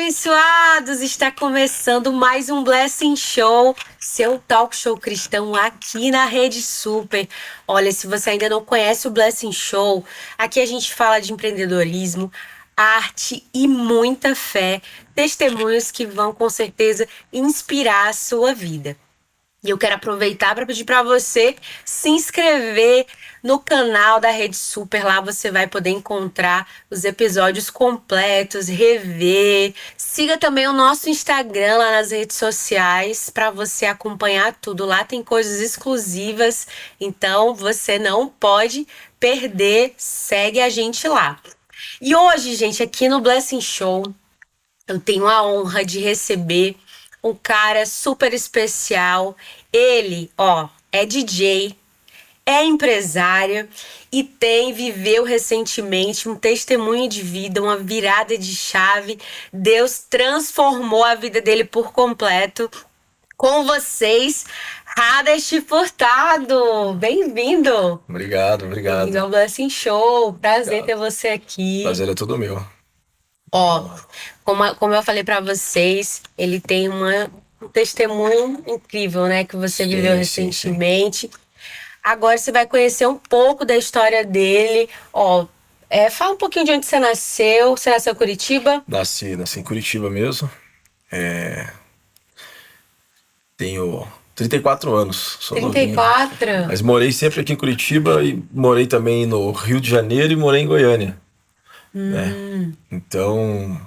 abençoados! Está começando mais um Blessing Show, seu talk show cristão aqui na Rede Super. Olha, se você ainda não conhece o Blessing Show, aqui a gente fala de empreendedorismo, arte e muita fé, testemunhos que vão com certeza inspirar a sua vida. E eu quero aproveitar para pedir para você se inscrever no canal da Rede Super. Lá você vai poder encontrar os episódios completos, rever. Siga também o nosso Instagram lá nas redes sociais para você acompanhar tudo. Lá tem coisas exclusivas, então você não pode perder. Segue a gente lá. E hoje, gente, aqui no Blessing Show, eu tenho a honra de receber um cara super especial. Ele, é DJ, é empresário e viveu recentemente um testemunho de vida, uma virada de chave. Deus transformou a vida dele por completo. Com vocês, Hades Furtado. Bem-vindo! Obrigado. Bem-vindo ao Blessing Show. Prazer ter você aqui. Prazer é todo meu. Como eu falei pra vocês, ele tem um testemunho incrível, né? Que você viveu recentemente. Agora você vai conhecer um pouco da história dele. Fala um pouquinho de onde você nasceu. Você nasceu em Curitiba? Nasci em Curitiba mesmo. Tenho 34 anos. Sou 34? novinho. Mas morei sempre aqui em Curitiba e morei também no Rio de Janeiro e morei em Goiânia. Né? Então,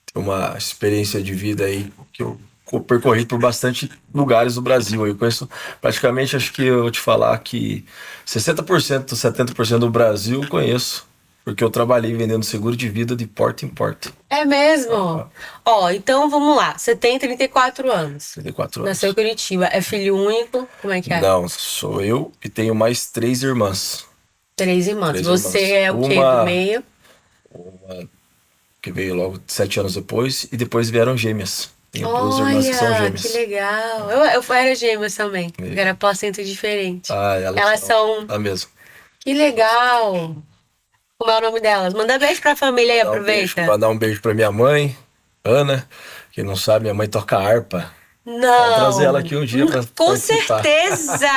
tem uma experiência de vida aí que eu percorri por bastante lugares do Brasil. Eu conheço praticamente, acho que eu vou te falar que 60%, 70% do Brasil eu conheço, porque eu trabalhei vendendo seguro de vida de porta em porta. É mesmo? Então vamos lá. Você tem 34 anos. 34 anos. Nasceu em Curitiba. É filho único? Como é que é? Não, sou eu e tenho mais 3 irmãs. 3 irmãs. Você é o quê do meio? Uma que veio logo 7 anos depois, e depois vieram gêmeas. Tenho 2 irmãs que são gêmeas. Que legal. Eu era gêmeas também. Eu era placenta diferente. Elas são a mesma. Que legal. Como é o nome delas? Manda beijo pra família e aproveita. Mandar um beijo pra minha mãe, Ana. Quem não sabe, minha mãe toca harpa. Não. Vou trazer ela aqui um dia pra Com participar. certeza.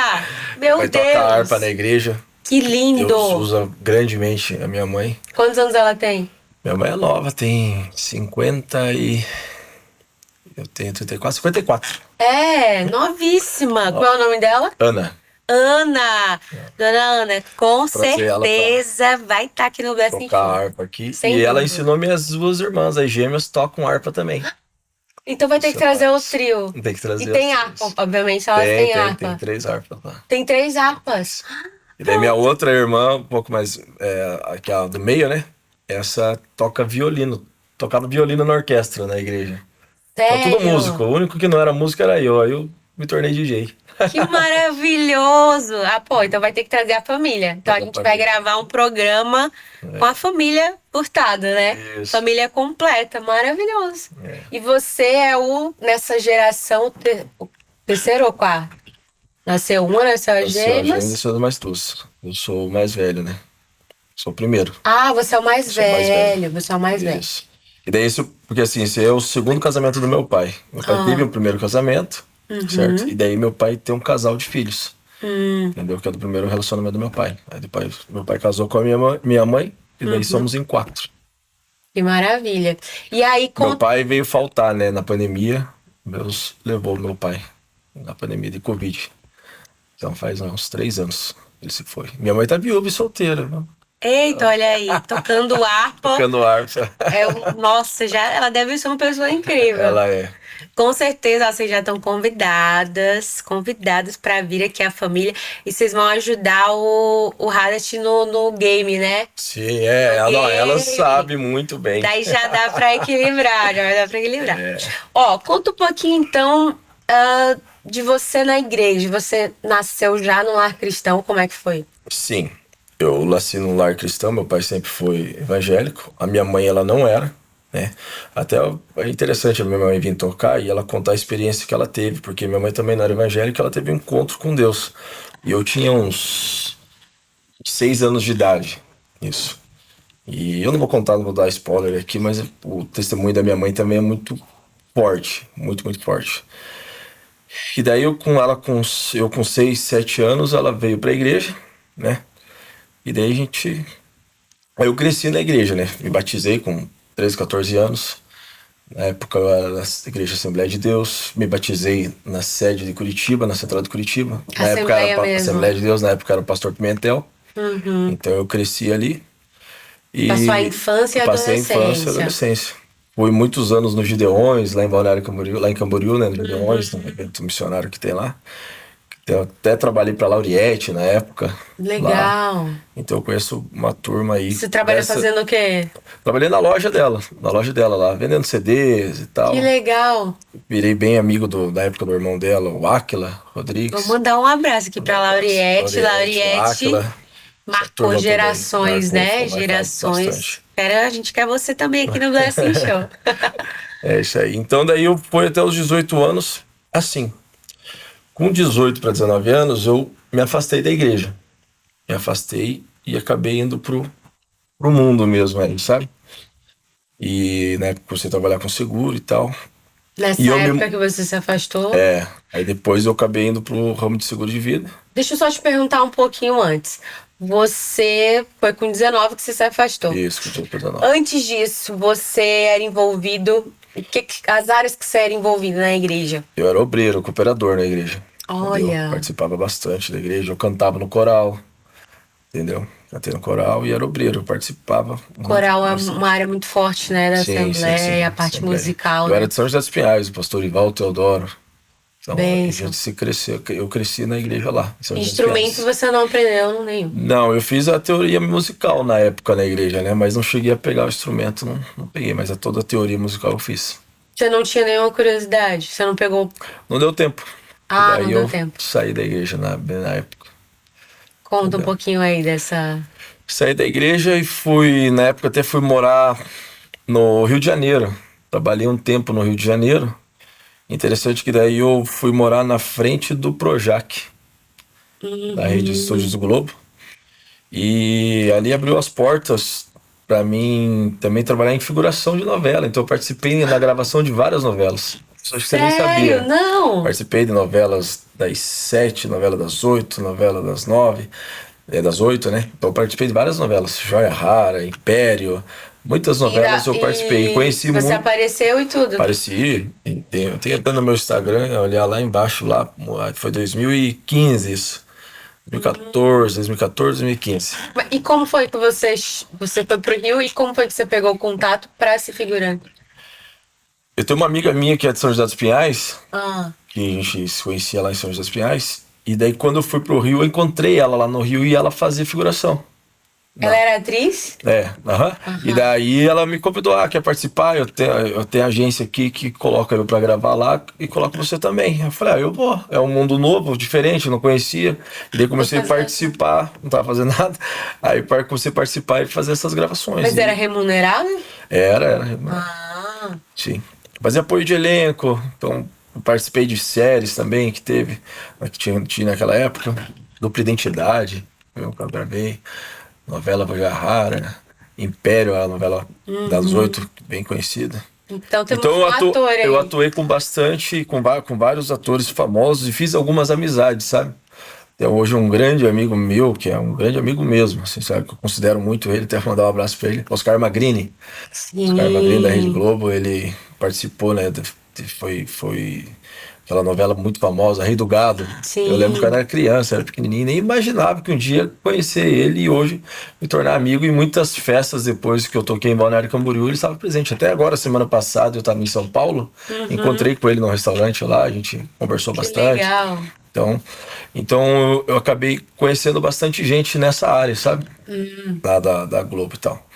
Meu Vai Deus. tocar harpa na igreja. Que lindo. Deus usa grandemente a minha mãe. Quantos anos ela tem? Minha mãe é nova, tem 50 e... Eu tenho 34, 54. Novíssima. Qual é o nome dela? Ana. Dona Ana, com certeza vai estar aqui no Blessing Show. Tocar harpa aqui. Sem e dúvida. Ela ensinou minhas 2 irmãs, as gêmeas, tocam harpa também. Então vai ter que trazer o trio. Tem que trazer. E tem harpa, obviamente, elas têm harpa. Tem 3 harpas lá. Tem 3 harpas. E daí minha outra irmã, um pouco mais, aqui a do meio, né? Essa toca violino. Tocava violino na orquestra, na igreja. Sério? Tá tudo músico. O único que não era músico era eu. Aí eu me tornei DJ. Que maravilhoso! Então vai ter que trazer a família. Então a gente vai gravar um programa com a família Furtado, né? Isso. Família completa, maravilhoso. E você é nessa geração, o terceiro ou quarto? Nasceu nasceu as gêmeas? Nasceu mais 2. Eu sou o mais velho, né? Sou o primeiro. Você é o mais velho. Você é o mais velho. Isso. E daí porque assim, esse é o segundo casamento do meu pai. Meu pai teve o primeiro casamento, certo? E daí meu pai tem um casal de filhos. Entendeu? Que é do primeiro relacionamento do meu pai. Aí depois meu pai casou com a minha mãe, e daí somos em 4. Que maravilha. E aí, Meu pai veio faltar, né, na pandemia. Deus levou meu pai na pandemia de Covid. Então faz uns 3 anos ele se foi. Minha mãe tá viúva e solteira, viu? Eita, olha aí, tocando harpa. Tocando harpa. Nossa, ela deve ser uma pessoa incrível. Ela é. Com certeza, vocês já estão convidadas para vir aqui a família. E vocês vão ajudar o Hades no game, né? Sim, ela sabe muito bem. Daí já dá para equilibrar, Conta um pouquinho, então, de você na igreja. Você nasceu já no lar cristão, como é que foi? Sim, eu nasci num lar cristão, meu pai sempre foi evangélico. A minha mãe, ela não era, né? Até é interessante a minha mãe vir tocar e ela contar a experiência que ela teve, porque minha mãe também não era evangélica, ela teve um encontro com Deus. E eu tinha uns 6 anos de idade, isso. E eu não vou contar, não vou dar spoiler aqui, mas o testemunho da minha mãe também é muito forte, muito, muito forte. E daí eu com 6, 7 anos, ela veio pra igreja, né? E daí aí eu cresci na igreja, né? Me batizei com 13, 14 anos. Na época eu era da Igreja Assembleia de Deus. Me batizei na sede de Curitiba, na Central de Curitiba. Na época Assembleia era mesmo. Assembleia de Deus, na época era o pastor Pimentel. Uhum. Então eu cresci ali. Passou a E infância e a passei a infância e a adolescência. adolescência. Fui muitos anos no Gideões, lá em Balneário Camboriú, lá em Camboriú, né, no Gideões, no evento missionário que tem lá. Eu até trabalhei para Lauriette na época, lá. Legal. Então eu conheço uma turma aí Você trabalhou dessa. fazendo o quê? Trabalhei na loja dela lá, vendendo CDs e Que tal. legal. Virei bem amigo da época do irmão dela, o Áquila Vou Rodrigues. mandar um abraço aqui pra Lauriette. O Lauriette Áquila, essa marcou turma toda aí. gerações, Marcou, né? foi marcado Gerações. bastante. A gente quer você também aqui no Blessing Show. É isso aí. Então daí eu fui até os 18 anos, assim. Com 18 para 19 anos, eu me afastei da igreja. Me afastei e acabei indo pro mundo mesmo aí, sabe? E na época comecei a trabalhar com seguro e tal. E Nessa eu época me. que você se afastou. Aí depois eu acabei indo pro ramo de seguro de vida. Deixa eu só te perguntar um pouquinho antes. Você foi com 19 que você se afastou. Isso, com 19. Antes disso, você era envolvido. As áreas que você era envolvido na igreja? Eu era obreiro, cooperador na igreja. Entendeu? Olha, Participava bastante da igreja. Eu cantava no coral, entendeu? Cantei no coral e era obreiro. Eu participava coral é bastante. uma área muito forte, né, da Sim, sim, Assembleia, sim. a parte Assembleia. musical, Eu era né? de São José dos Pinhais, o pastor Ivaldo Teodoro. Então, a Bênção. gente se cresceu. Eu cresci na igreja lá, em São José dos Instrumento Pinhais. você não aprendeu nenhum. Não, eu fiz a teoria musical na época na igreja, né? Mas não cheguei a pegar o instrumento, não peguei, mas toda a teoria musical eu fiz. Você não tinha nenhuma curiosidade? Você não pegou. Não deu tempo. Ah, Daí não deu eu tempo. saí da igreja na época. Conta um Entendeu? pouquinho aí dessa. Saí da igreja e na época até fui morar no Rio de Janeiro. Trabalhei um tempo no Rio de Janeiro. Interessante que daí eu fui morar na frente do Projac, da Rede de Estúdios do Globo. E ali abriu as portas para mim também trabalhar em figuração de novela. Então eu participei na gravação de várias novelas. Isso acho que você nem Sério? sabia. Não! Participei de novelas das 7, novela das 8, novela das 9, das 8, né? Então eu participei de várias novelas. Joia Rara, Império, muitas novelas eu participei. Conheci Você muito. apareceu e tudo. Apareci, tem até no meu Instagram, olhar lá embaixo, lá, foi 2015 isso. 2014, 2015. E como foi que você foi pro Rio e como foi que você pegou o contato pra se figurando? Eu tenho uma amiga minha que é de São José dos Pinhais, Ah, que a gente se conhecia lá em São José dos Pinhais, e daí quando eu fui pro Rio, eu encontrei ela lá no Rio e ela fazia figuração. ela era atriz? Aham. E daí ela me convidou, quer participar? Eu tenho agência aqui que coloca eu pra gravar lá e coloca você também. Eu falei, eu vou. É um mundo novo, diferente, não conhecia. E daí comecei a fazer. participar, não tava fazendo nada. Aí comecei a participar e fazer essas gravações. Mas E era remunerado? Era. Ah, Sim. Fazia apoio de elenco, então eu participei de séries também que teve, que tinha naquela época. Dupla Identidade, eu gravei. Novela Joia Rara, Império, a novela das 8, bem conhecida. então temos Então um ator aí. eu atuei com bastante, com vários atores famosos e fiz algumas amizades, sabe? Tem hoje um grande amigo meu, que é um grande amigo mesmo, assim, sabe? Que eu considero muito ele, até mandar um abraço pra ele. Oscar Magrini. Oscar Magrini da Rede Sim. Globo, ele participou, né? Foi aquela novela muito famosa, Rei do Gado. Sim. Eu lembro que eu era criança, era pequenininho, nem imaginava que um dia conhecer ele e hoje me tornar amigo. Em muitas festas depois que eu toquei em Balneário Camboriú, ele estava presente. Até agora, semana passada, eu estava em São Paulo, encontrei com ele num restaurante lá, a gente conversou Que bastante. legal. Então eu acabei conhecendo bastante gente nessa área, sabe? Lá da Globo e tal.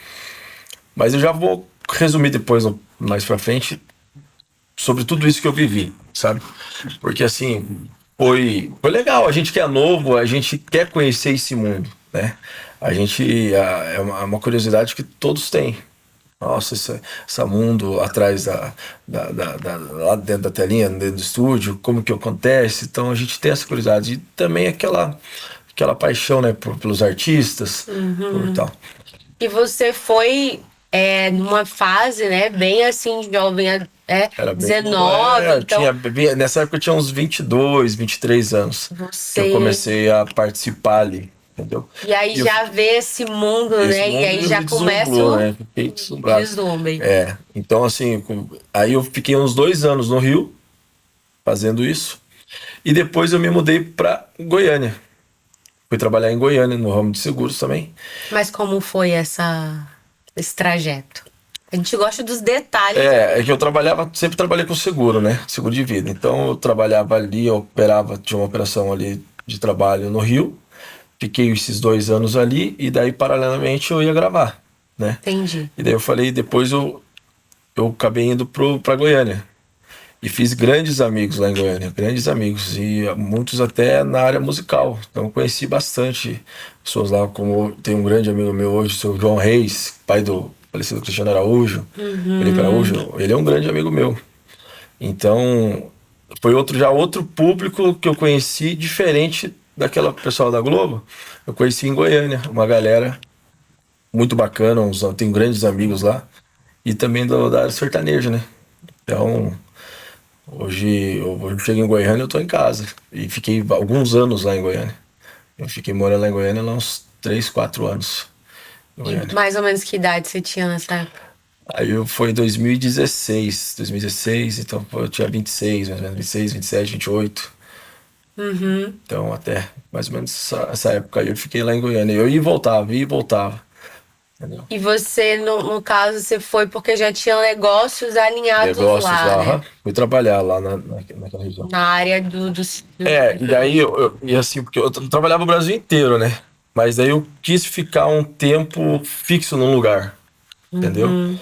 Mas eu já vou resumir depois, mais pra frente, sobre tudo isso que eu vivi, sabe? Porque assim, foi legal. A gente que é novo, a gente quer conhecer esse mundo, né? É uma curiosidade que todos têm. Nossa, esse mundo atrás lá dentro da telinha, dentro do estúdio, como que acontece. Então a gente tem essa curiosidade. E também aquela paixão, né, pelos artistas, por tal. E você foi numa fase, né, bem assim, jovem, Era bem. 19, Eu então nessa época eu tinha uns 22, 23 anos. Que eu você. comecei a participar ali, entendeu? E aí E eu, já vê esse mundo, esse né? E mundo aí me já começa deslumbrou, o né? Fiquei deslumbrado. deslumbre. Então assim, aí eu fiquei uns 2 anos no Rio, fazendo isso. E depois eu me mudei pra Goiânia. Fui trabalhar em Goiânia, no ramo de seguros também. Mas como foi esse trajeto? A gente gosta dos detalhes. É que eu sempre trabalhei com seguro, né? Seguro de vida. Então eu trabalhava ali, eu operava, tinha uma operação ali de trabalho no Rio. Fiquei esses 2 anos ali e daí paralelamente eu ia gravar, né? Entendi. E daí eu falei, depois eu acabei indo pra Goiânia. E fiz grandes amigos lá em Goiânia, grandes amigos, e muitos até na área musical. Então eu conheci bastante pessoas lá, como tem um grande amigo meu hoje, o seu João Reis, pai do falecido Cristiano Araújo, Felipe Araújo, ele é um grande amigo meu. Então foi outro público que eu conheci, diferente daquela pessoal da Globo. Eu conheci em Goiânia, uma galera muito bacana, tenho grandes amigos lá, e também da área sertaneja, né? Então. Hoje eu chego em Goiânia, eu tô em casa. E fiquei alguns anos lá em Goiânia. Eu fiquei morando lá em Goiânia há uns 3, 4 anos. Em E Goiânia. mais ou menos que idade você tinha nessa época? Foi em 2016, então eu tinha 26, mais ou menos, 26, 27, 28. Uhum. Então até mais ou menos essa época aí eu fiquei lá em Goiânia. Eu ia e voltava, entendeu? E você, no caso, você foi porque já tinha negócios alinhados Negócios lá, lá, né? aham. Fui trabalhar lá naquela região. Na área do E daí, e assim, porque eu trabalhava o Brasil inteiro, né? Mas daí eu quis ficar um tempo fixo num lugar, entendeu? Uhum.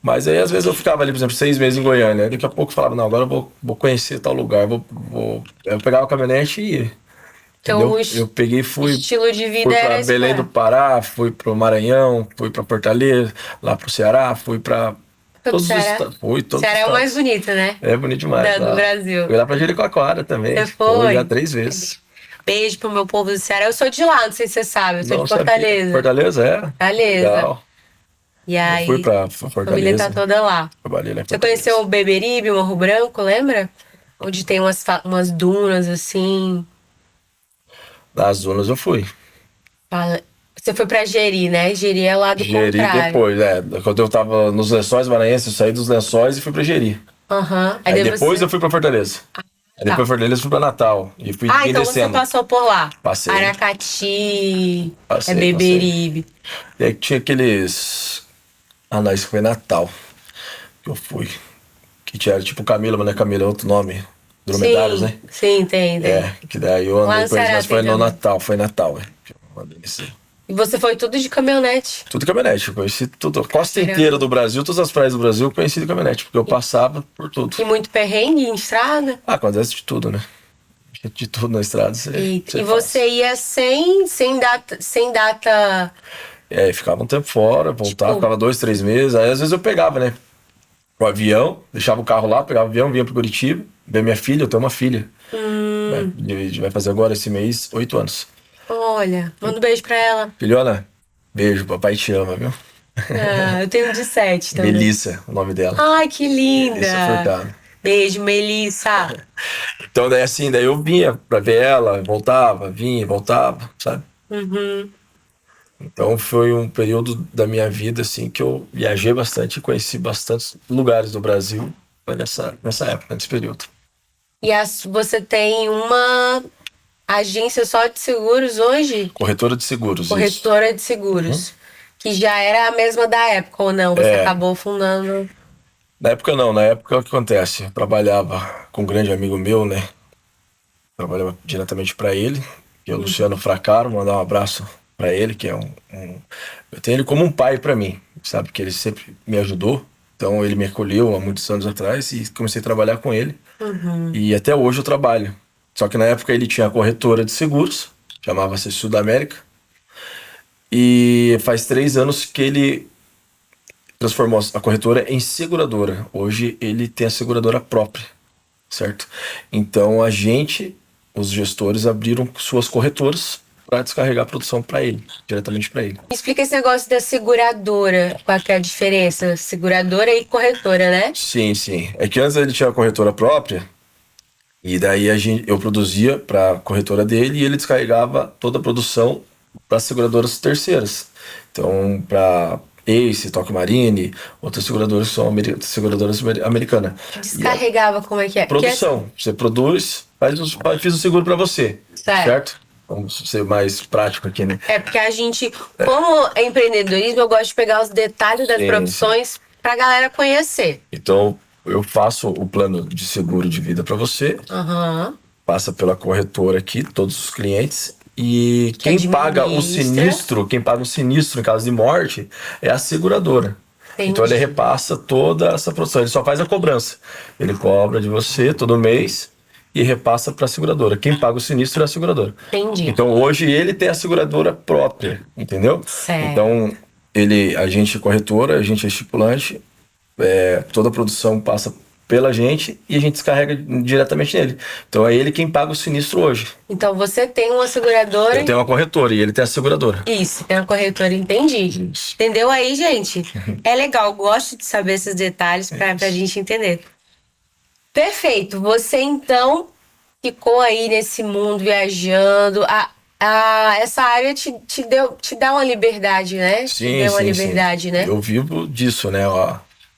Mas aí às vezes eu ficava ali, por exemplo, 6 meses em Goiânia. Aí daqui a pouco eu falava, não, agora eu vou conhecer tal lugar, Eu pegava a caminhonete e ia, Então, entendeu? Eu peguei e fui, estilo de fui vida para era esse Belém do morar. Pará, fui pro Maranhão, fui para Fortaleza, lá pro Ceará, fui para Foi pro todos os Ceará? estados, fui todos os Ceará é o mais estados. bonito, né? É bonito demais Do lá. Brasil. Fui lá pra Jericoacoara também, Você fui já foi? 3 vezes. Beijo pro meu povo do Ceará. Eu sou de lá, não sei se você sabe. Eu sou de Não sabia. Fortaleza. Fortaleza, é? Fortaleza. Legal. E Eu fui aí, pra a família tá Fortaleza, toda lá. trabalhei lá em Você conheceu Fortaleza. o Beberibe, Morro Branco, lembra? Onde tem umas dunas assim. Nas zonas eu fui. Fala- Você foi pra Jeri, né? Jeri é lá do Jeri contrário. depois, quando eu tava nos Lençóis Maranhenses, eu saí dos Lençóis e fui pra Jeri. Aham. Aí Aí daí depois eu você. fui pra Fortaleza. Aí Tá. depois Fortaleza eu fui pra Natal. E Ah, vim então você descendo. passou por lá. Passei, Aracati, passei. Beberibe. E aí tinha aqueles. Ah, não, isso foi Natal que eu fui. Que tinha tipo Camila, mas não é Camila, é outro nome. Dromedários, Sim, né? sim, tem. Que daí eu Lá andei no com eles, Ceará mas foi tem no também. Natal, que eu andei nesse. E você foi tudo de caminhonete. Tudo caminhonete, eu conheci tudo, a costa inteira Caramba. do Brasil, todas as praias do Brasil eu conheci de caminhonete, porque eu passava por tudo. E muito perrengue em estrada. Ah, acontece de tudo, né? De tudo na estrada, Eita. você E faz. você ia sem data, Ficava um tempo fora, voltava, tipo, ficava 2, 3 meses, aí às vezes eu pegava, né? O avião, deixava o carro lá, pegava o avião, vinha pro Curitiba, ver minha filha, eu tenho uma filha, hum, vai fazer agora esse mês 8 anos. olha, manda um beijo pra ela. Filhona, beijo, papai te ama, viu? Ah, eu tenho um de 7 também. Melissa, o nome dela. Ai, que Melissa linda. Furtado. Beijo, Melissa. Então, daí assim, daí eu vinha pra ver ela, voltava, vinha, voltava, sabe? Uhum. Então foi um período da minha vida, assim, que eu viajei bastante e conheci bastantes lugares do Brasil. Foi nessa época, nesse período. E você tem uma agência só de seguros hoje? Corretora de seguros, isso. Corretora de Uhum. seguros. Que já era a mesma da época, ou não? Você É, acabou fundando. na época não, na época o que acontece? Eu trabalhava com um grande amigo meu, né? Trabalhava diretamente para ele, que é o Luciano Fracaro, mandar um abraço para ele, que é eu tenho ele como um pai para mim, sabe? Que ele sempre me ajudou. Então ele me acolheu há muitos anos atrás e comecei a trabalhar com ele. Uhum. E até hoje eu trabalho. Só que na época ele tinha a corretora de seguros, chamava-se Sudamérica. E faz 3 anos que ele transformou a corretora em seguradora. Hoje ele tem a seguradora própria, certo? Então os gestores abriram suas corretoras para descarregar a produção para ele, diretamente para ele. Me explica esse negócio da seguradora, qual que é a diferença? Seguradora e corretora, né? Sim, sim. É que antes ele tinha a corretora própria, e daí eu produzia para a corretora dele e ele descarregava toda a produção para seguradoras terceiras. Então, para Ace, Tokio Marine, outras seguradoras que são seguradoras americanas. Descarregava, como é que é? Produção. Você produz, fiz o seguro para você, certo? Vamos ser mais prático aqui, né? É porque a gente, como é empreendedorismo, eu gosto de pegar os detalhes das profissões pra galera conhecer. Então, eu faço o plano de seguro de vida para você, passa pela corretora aqui, todos os clientes, e quem paga o sinistro em caso de morte é a seguradora. Entendi. Então ele repassa toda essa produção, ele só faz a cobrança. Ele cobra de você todo mês e repassa para a seguradora. Quem paga o sinistro é a seguradora. Entendi. Então hoje ele tem a seguradora própria, entendeu? Certo. Então a gente é corretora, a gente é estipulante, toda a produção passa pela gente e a gente descarrega diretamente nele. Então é ele quem paga o sinistro hoje. Então você tem uma seguradora... Eu tenho uma corretora e ele tem a seguradora. Isso, tem uma corretora, entendi. Isso. Entendeu aí, gente? É legal, eu gosto de saber esses detalhes pra gente entender. Perfeito, você então ficou aí nesse mundo viajando. Essa área te dá uma liberdade, né? Sim, te deu uma liberdade, né? Eu vivo disso, né?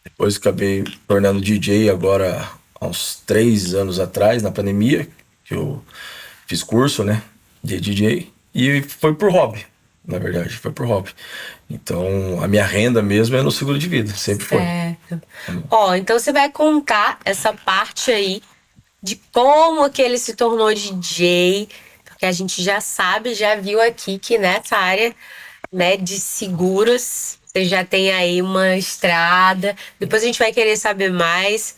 Depois acabei tornando DJ agora há uns 3 anos atrás, na pandemia, que eu fiz curso, né, de DJ, e foi por hobby, na verdade, foi por hobby. Então, a minha renda mesmo é no seguro de vida, sempre foi. Certo. Ó, então você vai contar essa parte aí de como que ele se tornou DJ, porque a gente já sabe, já viu aqui que nessa área, né, de seguros, você já tem aí uma estrada. Depois a gente vai querer saber mais.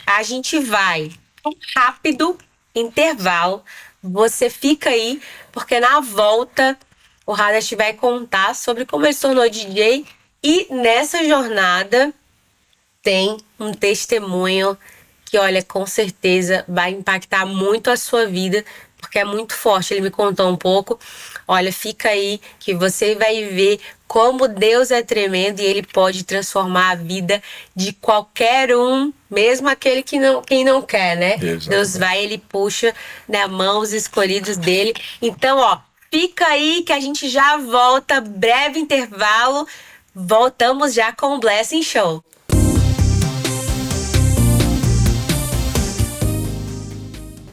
A gente vai um rápido intervalo. Você fica aí, porque na volta o Hadash vai contar sobre como ele se tornou DJ. E nessa jornada tem um testemunho que, olha, com certeza vai impactar muito a sua vida, porque é muito forte. Ele me contou um pouco. Olha, fica aí que você vai ver como Deus é tremendo e Ele pode transformar a vida de qualquer um, mesmo aquele quem não quer, né? Deus vai, Ele puxa na mão os escolhidos dele. Então, ó, fica aí que a gente já volta, breve intervalo. Voltamos já com o Blessing Show.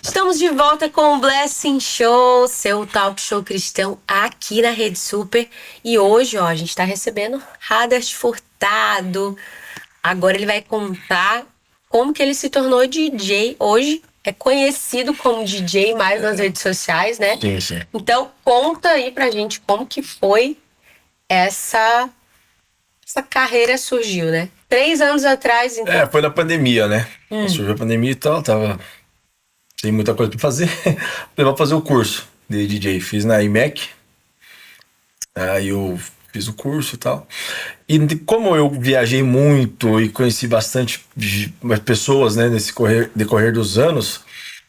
Estamos de volta com o Blessing Show, seu talk show cristão aqui na Rede Super. E hoje, ó, a gente tá recebendo Hadash Furtado. Agora ele vai contar como que ele se tornou DJ. Hoje é conhecido como DJ mais nas redes sociais, né? Sim. Então conta aí pra gente como que foi essa carreira surgiu, né? 3 anos atrás, então. Foi na pandemia, né? Surgiu a pandemia e tal, tem muita coisa pra fazer. Eu vou fazer o curso de DJ. Fiz na IMEC. Aí eu fiz o curso e tal. E como eu viajei muito e conheci bastante pessoas, né, nesse decorrer dos anos,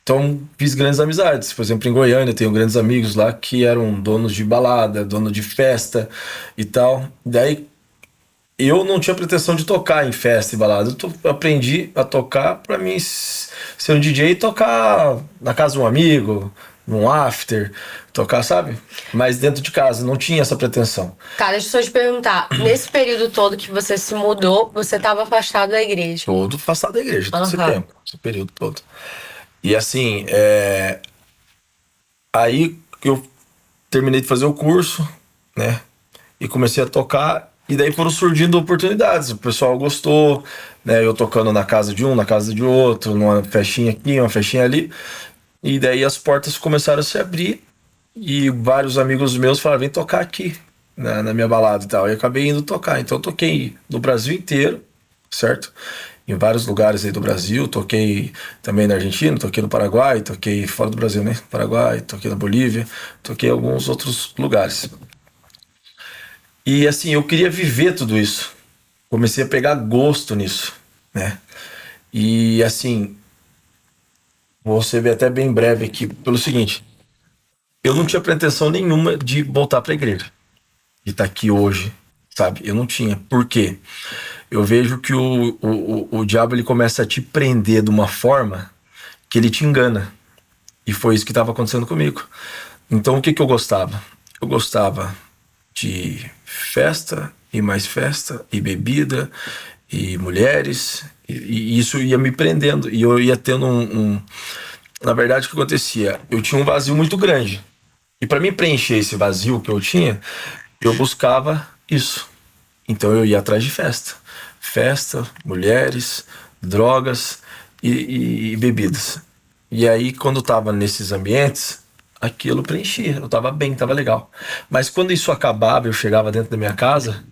então fiz grandes amizades. Por exemplo, em Goiânia eu tenho grandes amigos lá que eram donos de balada, dono de festa e tal. Daí eu não tinha pretensão de tocar em festa e balada. Eu aprendi a tocar pra mim ser um DJ e tocar na casa de um amigo, num after, tocar, sabe? Mas dentro de casa, não tinha essa pretensão. Tá, deixa eu só te perguntar. Nesse período todo que você se mudou, você estava afastado da igreja? Todo afastado da igreja, todo esse tempo, esse período todo. E assim, aí que eu terminei de fazer o curso, né? E comecei a tocar. E daí foram surgindo oportunidades, o pessoal gostou, né? Eu tocando na casa de um, na casa de outro, numa festinha aqui, uma festinha ali. E daí as portas começaram a se abrir e vários amigos meus falaram, vem tocar aqui, na minha balada e tal. E eu acabei indo tocar. Então eu toquei no Brasil inteiro, certo? Em vários lugares aí do Brasil. Toquei também na Argentina, toquei no Paraguai, toquei fora do Brasil, né? Paraguai, toquei na Bolívia, toquei em alguns outros lugares. E assim, eu queria viver tudo isso. Comecei a pegar gosto nisso, né? E assim, vou ser até bem breve aqui, pelo seguinte. eu não tinha pretensão nenhuma de voltar para a igreja, de estar aqui hoje, sabe? Eu não tinha. Por quê? Eu vejo que o diabo ele começa a te prender de uma forma que ele te engana. E foi isso que estava acontecendo comigo. Então, o que eu gostava? Eu gostava de festa, e mais festa, e bebida, e mulheres, e isso ia me prendendo. E eu ia tendo Na verdade, o que acontecia? Eu tinha um vazio muito grande. E para mim preencher esse vazio que eu tinha, eu buscava isso. Então eu ia atrás de festa. Festa, mulheres, drogas e bebidas. E aí, quando eu tava nesses ambientes, aquilo preenchia. Eu tava bem, tava legal. Mas quando isso acabava, eu chegava dentro da minha casa,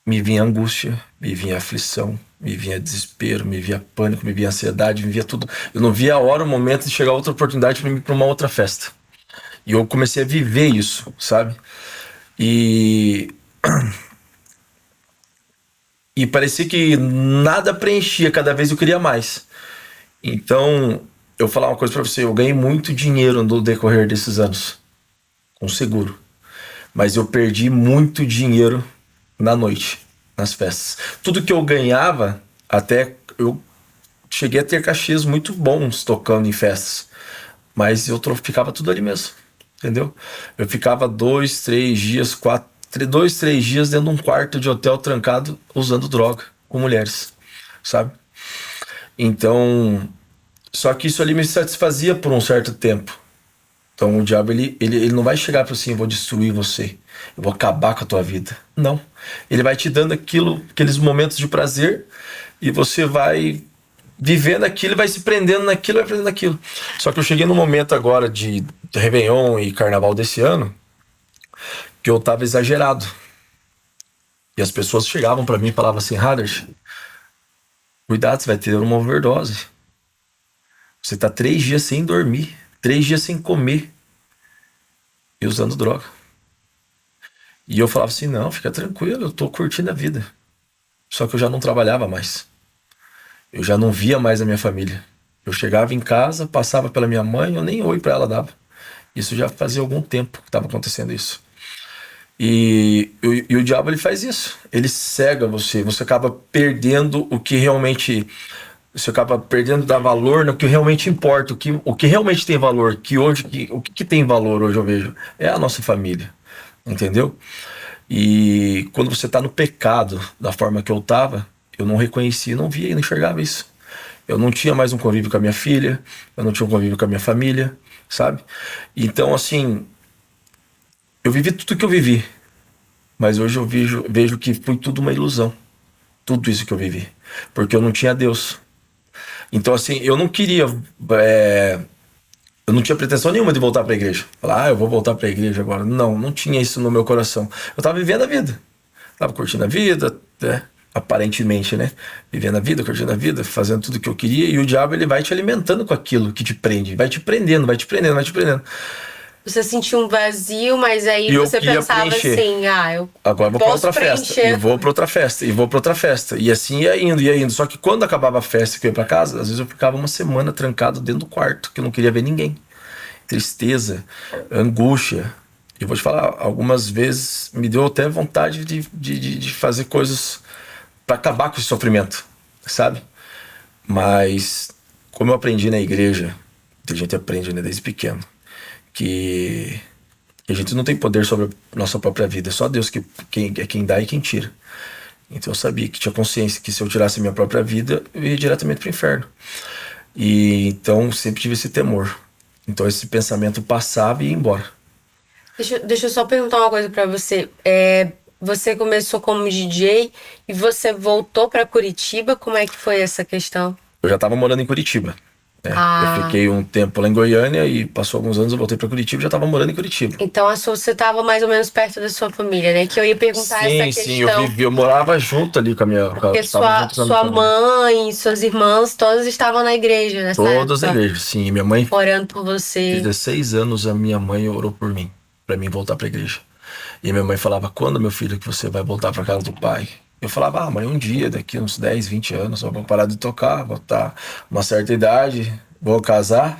me vinha angústia, me vinha aflição, me vinha desespero, me vinha pânico, me vinha ansiedade, me vinha tudo. Eu não via a hora, o momento de chegar outra oportunidade para ir para uma outra festa. E eu comecei a viver isso, sabe? E e parecia que nada preenchia, cada vez eu queria mais. Então, eu vou falar uma coisa pra você, eu ganhei muito dinheiro no decorrer desses anos, com seguro. Mas eu perdi muito dinheiro na noite, nas festas. Tudo que eu ganhava, até eu cheguei a ter cachês muito bons tocando em festas. Mas eu ficava tudo ali mesmo, entendeu? Eu ficava 2, 3 dias, 2, 3 dias dentro de um quarto de hotel trancado, usando droga, com mulheres, sabe? Então, só que isso ali me satisfazia por um certo tempo. Então o diabo, ele não vai chegar para assim, eu vou destruir você, eu vou acabar com a tua vida. Não. Ele vai te dando aqueles momentos de prazer, e você vai vivendo aquilo, vai se prendendo naquilo, vai prendendo naquilo. Só que eu cheguei no momento agora de Réveillon e Carnaval desse ano, que eu tava exagerado. E as pessoas chegavam para mim e falavam assim, Haders, cuidado, você vai ter uma overdose. Você tá 3 dias sem dormir, 3 dias sem comer e usando droga. E eu falava assim, não, fica tranquilo, eu tô curtindo a vida. Só que eu já não trabalhava mais. Eu já não via mais a minha família. Eu chegava em casa, passava pela minha mãe, eu nem oi pra ela dava. Isso já fazia algum tempo que estava acontecendo isso. E o diabo, ele faz isso. Ele cega você. Você acaba perdendo o que realmente... Você acaba perdendo dar valor no que realmente importa. O que realmente tem valor. O que tem valor hoje eu vejo é a nossa família. Entendeu? E quando você tá no pecado, da forma que eu tava, eu não reconhecia, não via e não enxergava isso. Eu não tinha mais um convívio com a minha filha, eu não tinha um convívio com a minha família, sabe? Então, assim, eu vivi tudo que eu vivi, mas hoje eu vejo que foi tudo uma ilusão. Tudo isso que eu vivi. Porque eu não tinha Deus. Então, assim, eu não queria... Eu não tinha pretensão nenhuma de voltar para a igreja. Falar, eu vou voltar para a igreja agora. Não tinha isso no meu coração. Eu tava vivendo a vida. Tava curtindo a vida, né? Aparentemente, né? Vivendo a vida, curtindo a vida, fazendo tudo que eu queria. E o diabo, ele vai te alimentando com aquilo que te prende. Vai te prendendo, vai te prendendo, vai te prendendo. Você sentiu um vazio, mas aí E eu você queria pensava preencher. assim, eu Agora eu vou pra posso outra festa. preencher. E vou pra outra festa. E vou pra outra festa. E assim ia indo, ia indo. Só que quando acabava a festa que eu ia pra casa, às vezes eu ficava uma semana trancado dentro do quarto, que eu não queria ver ninguém. Tristeza, angústia. E vou te falar, algumas vezes me deu até vontade de fazer coisas para acabar com esse sofrimento, sabe? Mas, como eu aprendi na igreja, a gente aprende, né, desde pequeno, que a gente não tem poder sobre a nossa própria vida, é só Deus quem dá e quem tira. Então eu sabia que tinha consciência que se eu tirasse a minha própria vida, eu ia diretamente pro inferno. E então sempre tive esse temor. Então esse pensamento passava e ia embora. Deixa eu só perguntar uma coisa pra você. Você começou como DJ e você voltou pra Curitiba? Como é que foi essa questão? Eu já estava morando em Curitiba, né? Ah. Eu fiquei um tempo lá em Goiânia e passou alguns anos, eu voltei para Curitiba e já estava morando em Curitiba. Então você estava mais ou menos perto da sua família, né? Que eu ia perguntar essa questão. Sim, eu morava junto ali com a minha... Porque tava junto com a minha sua família. mãe, suas irmãs, todas estavam na igreja nessa Todas as época, igrejas, sim. Minha mãe, orando por você. 16 anos, a minha mãe orou por mim, para mim voltar para a igreja. E minha mãe falava, quando, meu filho, que você vai voltar para casa do pai? Eu falava, mãe, um dia, daqui uns 10, 20 anos, eu vou parar de tocar, vou estar uma certa idade, vou casar,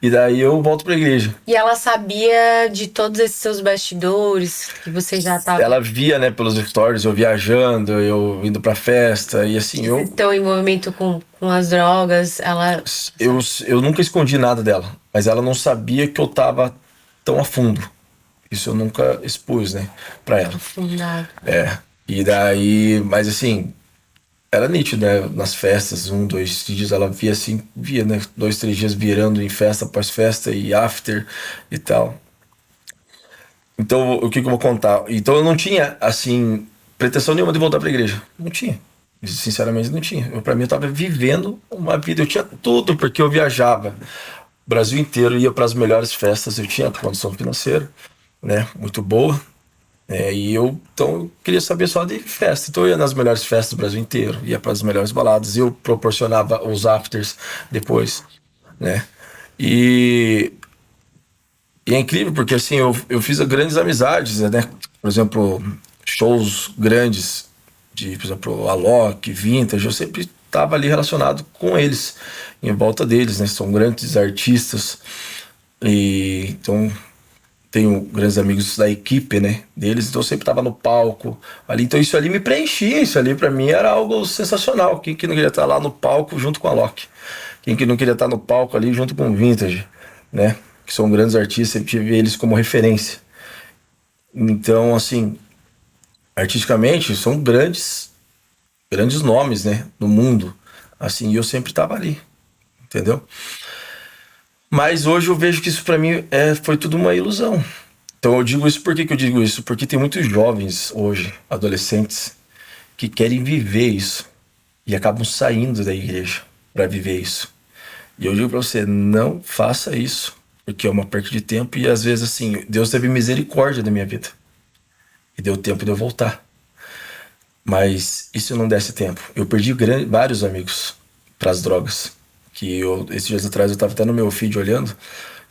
e daí eu volto pra igreja. E ela sabia de todos esses seus bastidores, que você já tava. Ela via, né, pelos stories, eu viajando, eu indo pra festa, e assim, Esse teu envolvimento com as drogas, ela. eu nunca escondi nada dela, mas ela não sabia que eu tava tão a fundo. Isso eu nunca expus, né, pra ela. Aprofundado. É, e daí, mas assim, era nítido, né, nas festas, 1, 2 dias, ela via assim, via, né, 2, 3 dias virando em festa após festa e after e tal. Então, o que que eu vou contar? Então, eu não tinha, assim, pretensão nenhuma de voltar pra igreja. Não tinha. Sinceramente, não tinha. Pra mim, eu tava vivendo uma vida. Eu tinha tudo, porque eu viajava o Brasil inteiro, ia para as melhores festas. Eu tinha condição financeira, né? Muito boa. E então, eu queria saber só de festa. Então, eu ia nas melhores festas do Brasil inteiro, ia para as melhores baladas. Eu proporcionava os afters depois, né? E e é incrível porque assim, eu fiz grandes amizades, né? Por exemplo, shows grandes de, por exemplo, Alok, Vintage, eu sempre estava ali relacionado com eles, em volta deles, né? São grandes artistas e então tenho grandes amigos da equipe, né, deles, então eu sempre estava no palco ali, então isso ali me preenchia, isso ali para mim era algo sensacional. Quem que não queria estar lá no palco junto com a Alok? Quem que não queria estar no palco ali junto com o Vintage, né? Que são grandes artistas, eu tive eles como referência. Então, assim, artisticamente, são grandes nomes, né, no mundo. Assim, e eu sempre estava ali, entendeu? Mas hoje eu vejo que isso para mim foi tudo uma ilusão. Então eu digo isso, por que que eu digo isso? Porque tem muitos jovens hoje, adolescentes, que querem viver isso e acabam saindo da igreja para viver isso. E eu digo para você, não faça isso, porque é uma perda de tempo e às vezes assim, Deus teve misericórdia da minha vida e deu tempo de eu voltar. Mas e se eu não desse tempo? Eu perdi vários amigos para as drogas. Esses dias atrás eu estava até no meu feed olhando,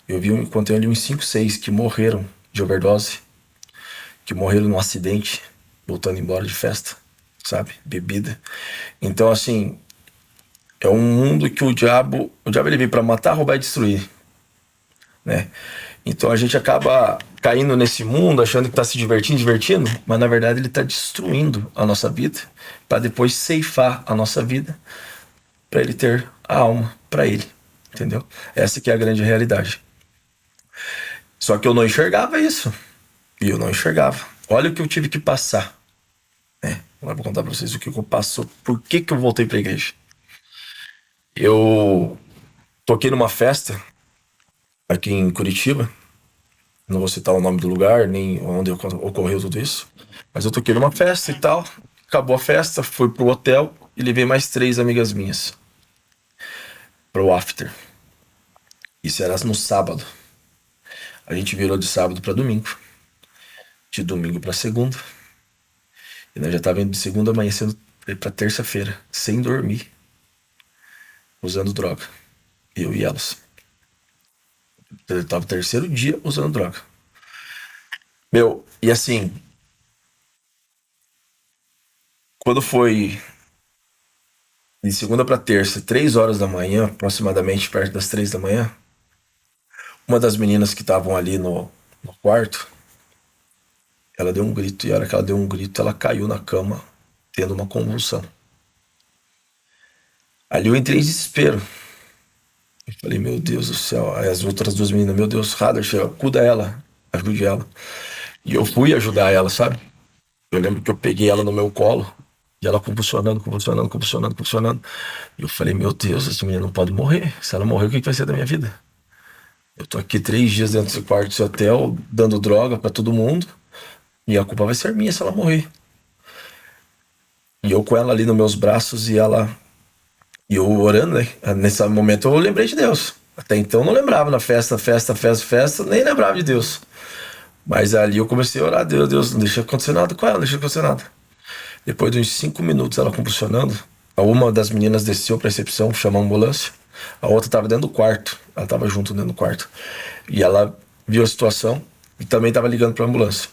eu vi, contei ali uns 5, 6 que morreram de overdose, que morreram num acidente, voltando embora de festa, sabe? Bebida. Então assim, é um mundo que o diabo ele veio para matar, roubar e destruir, né? Então a gente acaba caindo nesse mundo achando que está se divertindo, mas na verdade ele está destruindo a nossa vida para depois ceifar a nossa vida para ele ter a alma para ele, entendeu? Essa que é a grande realidade. Só que eu não enxergava isso e eu não enxergava. Olha o que eu tive que passar, né? Agora vou contar para vocês o que eu passou, por que que eu voltei para a igreja. Eu toquei numa festa aqui em Curitiba. Não vou citar o nome do lugar, nem onde ocorreu tudo isso. Mas eu toquei numa festa e tal. Acabou a festa, fui pro hotel e levei mais 3 amigas minhas pro after. Isso era no sábado. A gente virou de sábado para domingo. De domingo para segunda. E nós já tava indo de segunda amanhecendo pra terça-feira, sem dormir, usando droga. Eu e elas. Eu tava o terceiro dia usando droga. Meu, e assim, quando foi de segunda para terça, 3 horas da manhã, aproximadamente perto das 3 da manhã, uma das meninas que estavam ali no quarto, ela deu um grito, e a hora que ela deu um grito, ela caiu na cama, tendo uma convulsão. Ali eu entrei em desespero. Eu falei, meu Deus do céu. Aí as outras 2 meninas, meu Deus, Radar, acuda ela, ajude ela. E eu fui ajudar ela, sabe? Eu lembro que eu peguei ela no meu colo, e ela convulsionando, convulsionando, convulsionando, convulsionando. E eu falei, meu Deus, essa menina não pode morrer. Se ela morrer, o que vai ser da minha vida? Eu tô aqui 3 dias dentro desse quarto desse hotel, dando droga pra todo mundo, e a culpa vai ser minha se ela morrer. E eu com ela ali nos meus braços, e eu orando, né? Nesse momento eu lembrei de Deus. Até então eu não lembrava, na festa, festa, festa, festa, nem lembrava de Deus. Mas ali eu comecei a orar, Deus, não deixa acontecer nada com ela, não deixa acontecer nada. Depois de uns 5 minutos ela convulsionando, uma das meninas desceu pra recepção, chamou a ambulância. A outra estava dentro do quarto, ela estava junto dentro do quarto. E ela viu a situação e também estava ligando pra ambulância.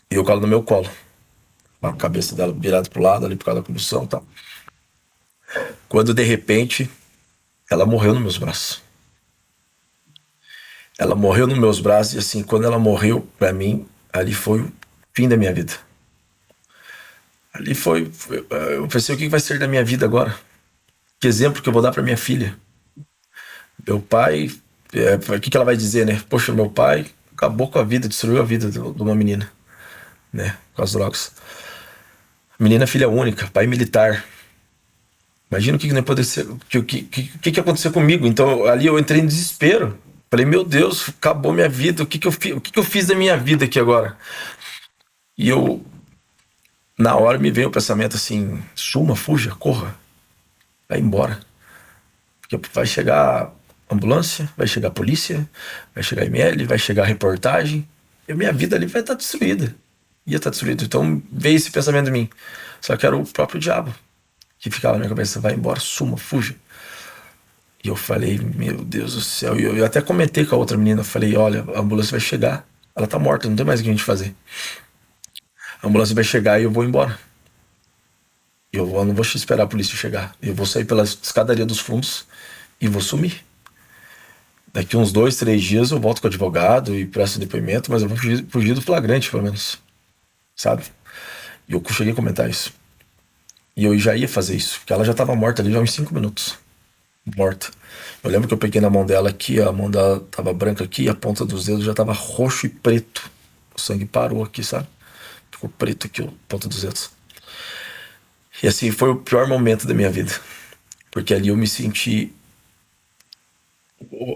E eu com ela no meu colo, a cabeça dela virada pro lado ali por causa da convulsão e tal. Quando de repente ela morreu nos meus braços. Ela morreu nos meus braços e assim, quando ela morreu, pra mim, ali foi o fim da minha vida. Ali eu pensei, o que vai ser da minha vida agora? Que exemplo que eu vou dar pra minha filha? Meu pai, o que ela vai dizer, né? Poxa, meu pai acabou com a vida, destruiu a vida de uma menina, né? Com as drogas. Menina filha única, pai militar. Imagina o que não pode ser, que aconteceu comigo. Então ali eu entrei em desespero. Falei, meu Deus, acabou minha vida. O que eu fiz da minha vida aqui agora? E na hora me veio o pensamento assim: suma, fuja, corra, vai embora. Porque vai chegar ambulância, vai chegar polícia, vai chegar ML, vai chegar reportagem. E a minha vida ali vai estar destruída. Ia estar destruída. Então veio esse pensamento em mim. Só que era o próprio diabo que ficava na minha cabeça: vai embora, suma, fuja. E eu falei, meu Deus do céu. E eu até comentei com a outra menina, falei, olha, a ambulância vai chegar. Ela tá morta, não tem mais o que a gente fazer. A ambulância vai chegar e eu vou embora. Eu não vou esperar a polícia chegar. Eu vou sair pela escadaria dos fundos e vou sumir. Daqui uns 2, 3 dias eu volto com o advogado e presto depoimento, mas eu vou fugir do flagrante, pelo menos. Sabe? E eu cheguei a comentar isso. E eu já ia fazer isso, porque ela já tava morta ali já há uns 5 minutos. Morta. Eu lembro que eu peguei na mão dela aqui, a mão dela tava branca aqui, e a ponta dos dedos já tava roxo e preto. O sangue parou aqui, sabe? Ficou preto aqui, a ponta dos dedos. E assim, foi o pior momento da minha vida. Porque ali eu me senti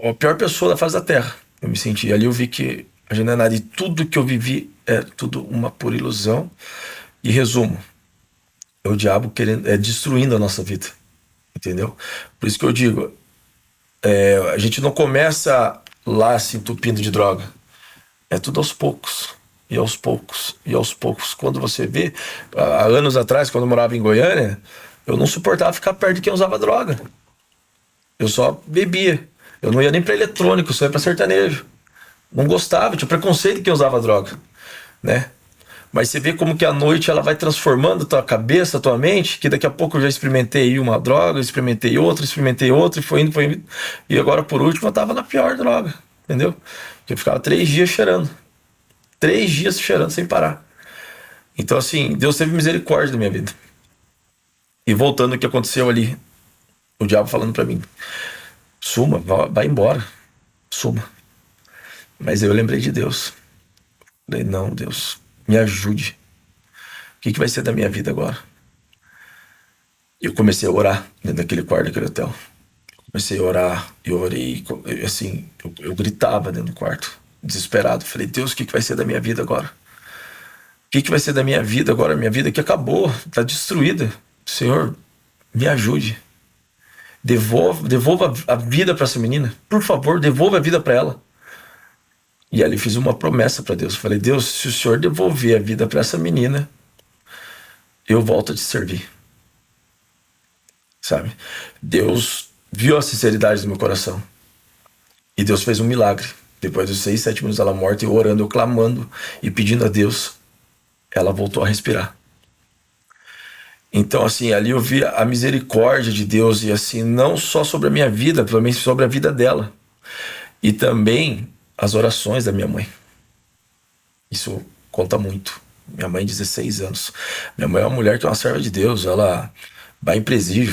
a pior pessoa da face da Terra. Eu me senti. Ali eu vi que a gente não é nada. E tudo que eu vivi é tudo uma pura ilusão. E resumo, é o diabo destruindo a nossa vida. Entendeu? Por isso que eu digo, a gente não começa lá se entupindo de droga. É tudo aos poucos. E aos poucos. E aos poucos. Quando você vê, há anos atrás, quando eu morava em Goiânia, eu não suportava ficar perto de quem usava droga. Eu só bebia. Eu não ia nem pra eletrônico, eu só ia pra sertanejo. Não gostava, tinha preconceito de quem usava droga, né? Mas você vê como que a noite ela vai transformando a tua cabeça, a tua mente, que daqui a pouco eu já experimentei uma droga, experimentei outra, e foi indo, foi indo. E agora, por último, eu tava na pior droga, entendeu? Que eu ficava 3 dias cheirando. 3 dias cheirando sem parar. Então, assim, Deus teve misericórdia da minha vida. E voltando ao que aconteceu ali, o diabo falando pra mim: suma, vai embora, suma. Mas eu lembrei de Deus. Falei, não, Deus, me ajude. O que vai ser da minha vida agora? E eu comecei a orar dentro daquele quarto daquele hotel. Comecei a orar, eu orei, assim, eu gritava dentro do quarto, desesperado. Falei, Deus, o que vai ser da minha vida agora? O que vai ser da minha vida agora? Minha vida que acabou, está destruída. Senhor, me ajude. Devolva a vida para essa menina. Por favor, devolva a vida para ela. E ali fiz uma promessa para Deus. Falei, Deus, se o Senhor devolver a vida para essa menina, eu volto a te servir. Sabe? Deus viu a sinceridade do meu coração. E Deus fez um milagre. Depois dos 6, 7 minutos dela morta, eu orando, eu clamando e pedindo a Deus, ela voltou a respirar. Então, assim, ali eu vi a misericórdia de Deus, e assim, não só sobre a minha vida, também sobre a vida dela. E também as orações da minha mãe. Isso conta muito. Minha mãe, 16 anos. Minha mãe é uma mulher que é uma serva de Deus. Ela vai em presídio,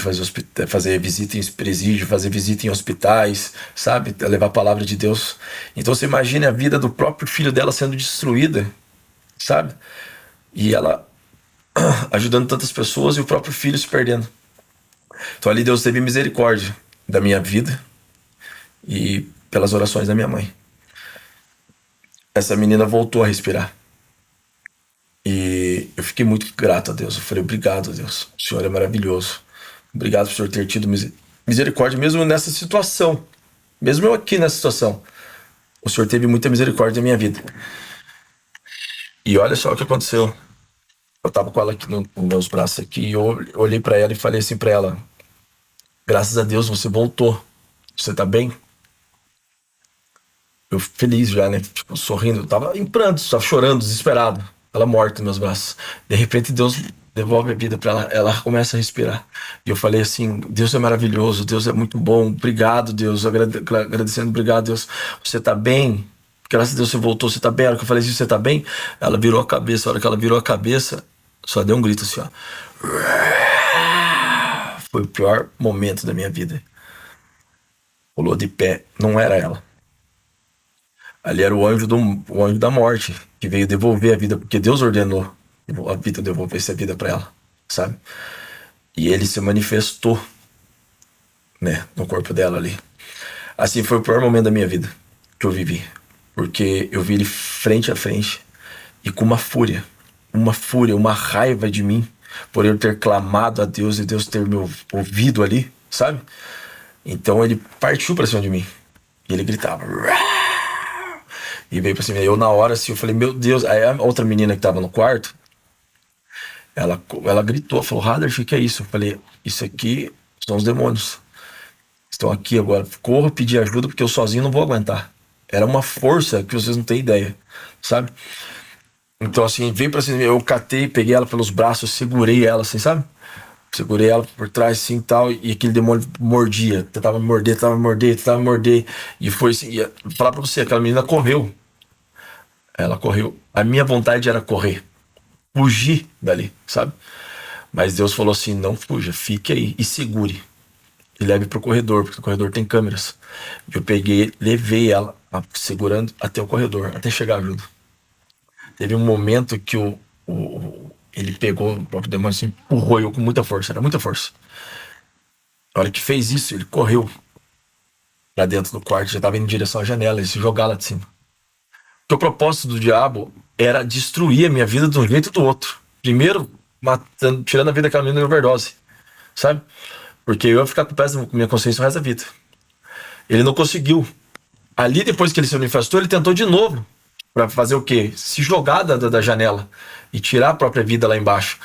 fazer visita em presídio, fazer visita em hospitais, sabe? Levar a palavra de Deus. Então você imagina a vida do próprio filho dela sendo destruída, sabe? E ela ajudando tantas pessoas e o próprio filho se perdendo. Então ali Deus teve misericórdia da minha vida e pelas orações da minha mãe. Essa menina voltou a respirar. E eu fiquei muito grato a Deus. Eu falei, obrigado, Deus. O Senhor é maravilhoso. Obrigado por o Senhor ter tido misericórdia mesmo nessa situação. Mesmo eu aqui nessa situação. O Senhor teve muita misericórdia da minha vida. E olha só o que aconteceu. Eu tava com ela aqui nos meus braços aqui, e eu olhei pra ela e falei assim pra ela: graças a Deus você voltou. Você tá bem? Eu feliz já, né? Tipo, sorrindo. Eu tava em prantos, tava chorando, desesperado. Ela morta nos meus braços. De repente Deus devolve a vida para ela. Ela começa a respirar. E eu falei assim: Deus é maravilhoso, Deus é muito bom, obrigado, Deus. Agradecendo, obrigado, Deus. Você tá bem? Graças a Deus você voltou, você tá bem? A hora que eu falei assim: você tá bem? Ela virou a cabeça. A hora que ela virou a cabeça, só deu um grito assim, ó. Foi o pior momento da minha vida. Pulou de pé, não era ela. Ali era o anjo da morte, que veio devolver a vida, porque Deus ordenou a vida, devolvesse a vida para ela, sabe? E ele se manifestou, né, no corpo dela ali. Assim, foi o pior momento da minha vida que eu vivi, porque eu vi ele frente a frente e com uma fúria, uma raiva de mim por eu ter clamado a Deus e Deus ter me ouvido ali, sabe? Então ele partiu pra cima de mim e ele gritava. E veio pra cima. Eu, na hora, assim, eu falei, meu Deus. Aí a outra menina que tava no quarto, ela gritou, falou, Hadar, o que é isso? Eu falei, isso aqui são os demônios. Estão aqui agora. Corra pedir ajuda, porque eu sozinho não vou aguentar. Era uma força que vocês não têm ideia, sabe? Então, assim, veio pra cima. Eu catei, peguei ela pelos braços, segurei ela, assim, sabe? Segurei ela por trás, assim, tal, e aquele demônio mordia. Tentava me morder, tentava me morder, tentava me morder. E foi assim, falar pra você, aquela menina correu. Ela correu. A minha vontade era correr, fugir dali, sabe? Mas Deus falou assim: não fuja, fique aí e segure. E leve pro corredor, porque o corredor tem câmeras. E eu peguei, levei ela segurando até o corredor, até chegar a ajuda. Teve um momento que ele pegou o próprio demônio assim, empurrou eu com muita força, era muita força. A hora que fez isso, ele correu pra dentro do quarto, já tava indo em direção à janela, e se jogar lá de cima. Porque o propósito do diabo era destruir a minha vida de um jeito ou do outro. Primeiro, matando, tirando a vida daquela menina de overdose, sabe? Porque eu ia ficar com peso com minha consciência o resto da vida. Ele não conseguiu. Ali, depois que ele se manifestou, ele tentou de novo. Pra fazer o quê? Se jogar da janela e tirar a própria vida lá embaixo.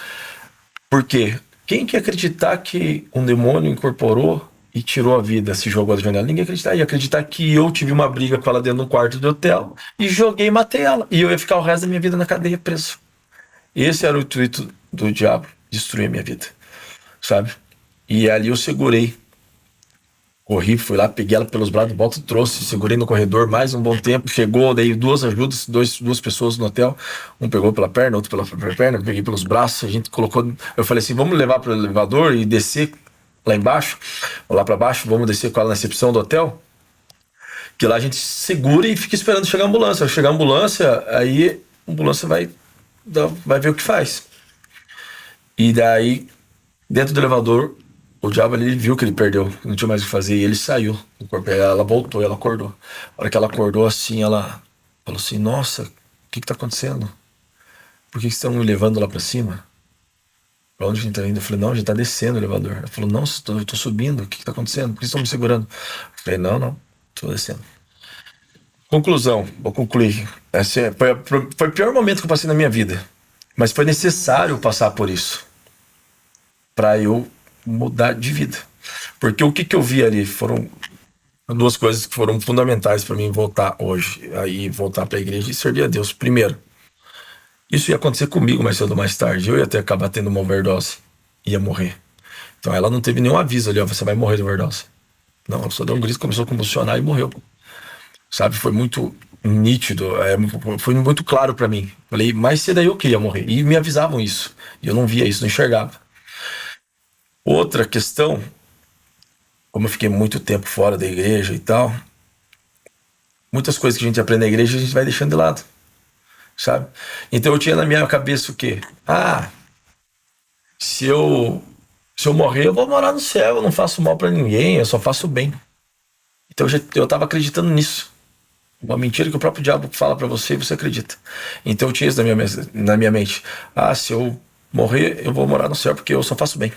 Por quê? Quem que ia acreditar que um demônio incorporou e tirou a vida, se jogou da janela? Ninguém ia acreditar. Ia acreditar que eu tive uma briga com ela dentro do quarto do hotel e joguei e matei ela. E eu ia ficar o resto da minha vida na cadeia preso. Esse era o intuito do diabo, destruir a minha vida, sabe? E ali eu segurei. Corri, fui lá, peguei ela pelos braços, volta, trouxe, segurei no corredor mais um bom tempo. Chegou, dei duas ajudas, duas pessoas no hotel. Um pegou pela perna, outro pela perna, peguei pelos braços. A gente colocou. Eu falei assim: vamos levar para o elevador e descer lá embaixo, ou lá para baixo, vamos descer com ela na recepção do hotel. Que lá a gente segura e fica esperando chegar a ambulância. Ao chegar a ambulância, aí a ambulância vai ver o que faz. E daí, dentro do elevador, o diabo ali viu que ele perdeu, não tinha mais o que fazer, e ele saiu do corpo. Ela voltou, ela acordou. A hora que ela acordou, assim, ela falou assim: nossa, o que tá acontecendo? Por que estão me levando lá pra cima? Pra onde a gente tá indo? Eu falei: não, a gente tá descendo o elevador. Ela falou: não, eu tô subindo, o que tá acontecendo? Por que estão me segurando? Eu falei: não, tô descendo. Conclusão, vou concluir. Esse foi o pior momento que eu passei na minha vida, mas foi necessário passar por isso pra eu mudar de vida. Porque o que eu vi ali foram duas coisas que foram fundamentais para mim voltar hoje, aí voltar para a igreja e servir a Deus. Primeiro, isso ia acontecer comigo mais cedo ou mais tarde. Eu ia até acabar tendo uma overdose, ia morrer. Então ela não teve nenhum aviso ali: ó, você vai morrer de overdose. Não, ela só deu um grito, começou a convulsionar e morreu. Sabe, foi muito nítido, foi muito claro para mim. Falei, mais cedo aí eu queria morrer. E me avisavam isso. E eu não via isso, não enxergava. Outra questão, como eu fiquei muito tempo fora da igreja e tal, muitas coisas que a gente aprende na igreja a gente vai deixando de lado, sabe? Então eu tinha na minha cabeça o quê? Se eu morrer, eu vou morar no céu, eu não faço mal pra ninguém, eu só faço bem. Então eu tava acreditando nisso. Uma mentira que o próprio diabo fala pra você e você acredita. Então eu tinha isso na minha mente. Se eu morrer, eu vou morar no céu porque eu só faço bem.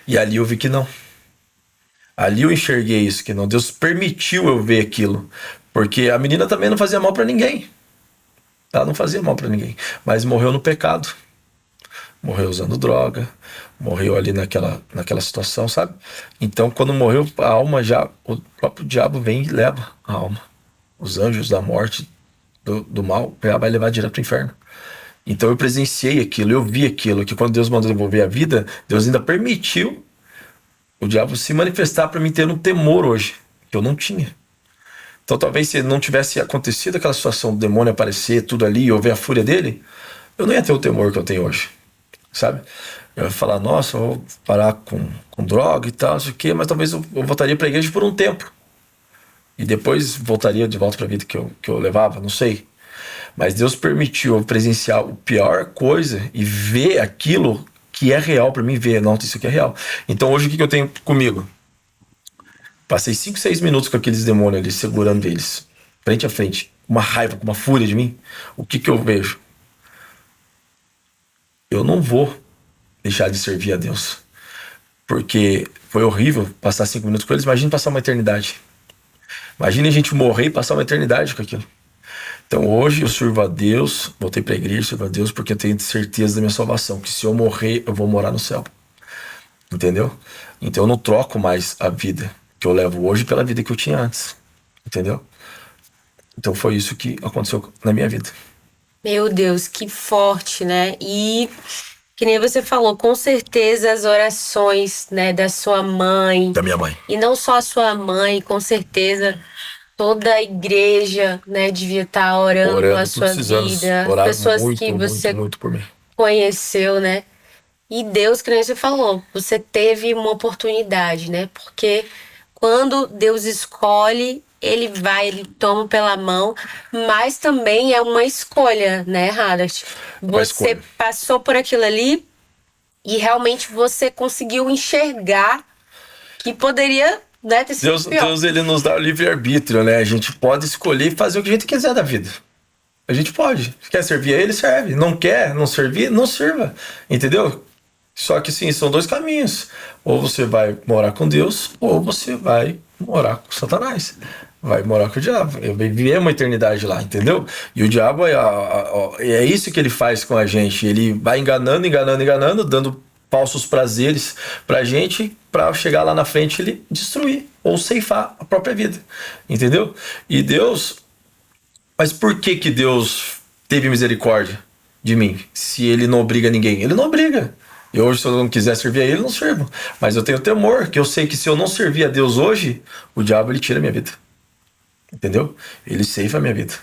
E ali eu vi que não. Ali eu enxerguei isso, que não. Deus permitiu eu ver aquilo. Porque a menina também não fazia mal pra ninguém. Ela não fazia mal pra ninguém. Mas morreu no pecado. Morreu usando droga. Morreu ali naquela situação, sabe? Então quando morreu a alma já, o próprio diabo vem e leva a alma. Os anjos da morte, do mal, já vai levar direto pro inferno. Então eu presenciei aquilo, eu vi aquilo, que quando Deus mandou devolver a vida, Deus ainda permitiu o diabo se manifestar para mim ter um temor hoje, que eu não tinha. Então talvez se não tivesse acontecido aquela situação do demônio aparecer, tudo ali, e eu ver a fúria dele, eu não ia ter o temor que eu tenho hoje, sabe? Eu ia falar, nossa, eu vou parar com droga e tal, não sei o quê, mas talvez eu voltaria para a igreja por um tempo. E depois voltaria de volta para a vida que eu levava, não sei. Mas Deus permitiu eu presenciar a pior coisa e ver aquilo que é real para mim, ver, não, isso aqui é real. Então hoje o que eu tenho comigo? Passei 5, 6 minutos com aqueles demônios ali, segurando eles, frente a frente, uma raiva, com uma fúria de mim. O que eu vejo? Eu não vou deixar de servir a Deus. Porque foi horrível passar 5 minutos com eles, imagina passar uma eternidade. Imagina a gente morrer e passar uma eternidade com aquilo. Então hoje eu sirvo a Deus, voltei para a igreja, sirvo a Deus porque eu tenho certeza da minha salvação, que se eu morrer, eu vou morar no céu. Entendeu? Então eu não troco mais a vida que eu levo hoje pela vida que eu tinha antes. Entendeu? Então foi isso que aconteceu na minha vida. Meu Deus, que forte, né? E que nem você falou, com certeza as orações, né, da sua mãe. Da minha mãe. E não só a sua mãe, com certeza toda a igreja, né, devia estar orando a sua vida. Pessoas muito, que você muito por mim. conheceu, né? E Deus, que nem você falou, você teve uma oportunidade, né? Porque quando Deus escolhe, ele vai, ele toma pela mão, mas também é uma escolha, né, Haddad? Você escolha. passou por aquilo ali e realmente você conseguiu enxergar que poderia, né, ter sido pior. Deus, ele nos dá o livre-arbítrio, né? A gente pode escolher e fazer o que a gente quiser da vida. A gente pode. Quer servir a ele, serve. Não quer não servir, não sirva. Entendeu? Só que sim, são dois caminhos. Ou você vai morar com Deus, ou você vai morar com Satanás. Vai morar com o diabo. Eu vai viver uma eternidade lá, entendeu? E o diabo é isso que ele faz com a gente. Ele vai enganando, dando falsos prazeres pra gente, pra chegar lá na frente ele destruir ou ceifar a própria vida. Entendeu? E Deus... Mas por que Deus teve misericórdia de mim? Se ele não obriga ninguém. Ele não obriga. E hoje, se eu não quiser servir a ele, eu não sirvo. Mas eu tenho temor, que eu sei que se eu não servir a Deus hoje, o diabo ele tira a minha vida. Entendeu? Ele ceifa a minha vida.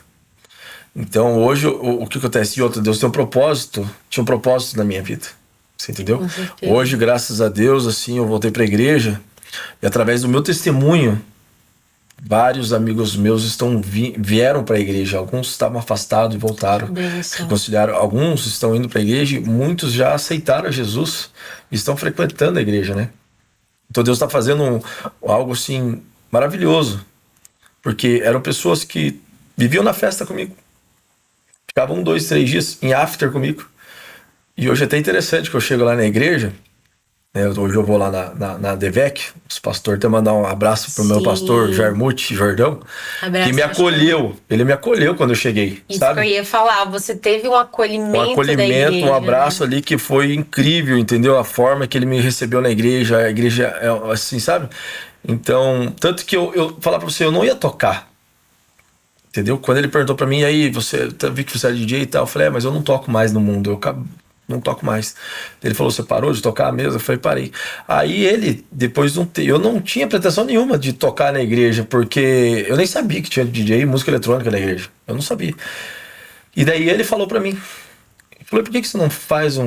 Então hoje, o que acontece? E outro, Deus tem um propósito, tinha um propósito na minha vida. Você entendeu? Hoje, graças a Deus, assim, eu voltei para a igreja e através do meu testemunho, vários amigos meus vieram para a igreja. Alguns estavam afastados e voltaram, reconciliaram. Alguns estão indo para a igreja e muitos já aceitaram Jesus e estão frequentando a igreja, né? Então Deus está fazendo algo assim maravilhoso, porque eram pessoas que viviam na festa comigo, ficavam 1, 2, 3 dias em after comigo. E hoje é até interessante que eu chego lá na igreja, né, hoje eu vou lá na DEVEC, os pastores, até mandar um abraço pro meu pastor Jarmute Jordão, que me acolheu. Ele me acolheu quando eu cheguei, Isso sabe? que eu ia falar, você teve um acolhimento da igreja, um abraço ali que foi incrível, entendeu? A forma que ele me recebeu na igreja, a igreja é assim, sabe? Então, tanto que eu falar pra você, eu não ia tocar, entendeu? Quando ele perguntou pra mim, e aí, vi que você era DJ e tal, eu falei, mas eu não toco mais no mundo, não toco mais. Ele falou, você parou de tocar mesmo? Eu falei, parei. Aí ele, depois eu não tinha pretensão nenhuma de tocar na igreja, porque eu nem sabia que tinha DJ e música eletrônica na igreja. Eu não sabia. E daí ele falou pra mim, eu falei, por que você não faz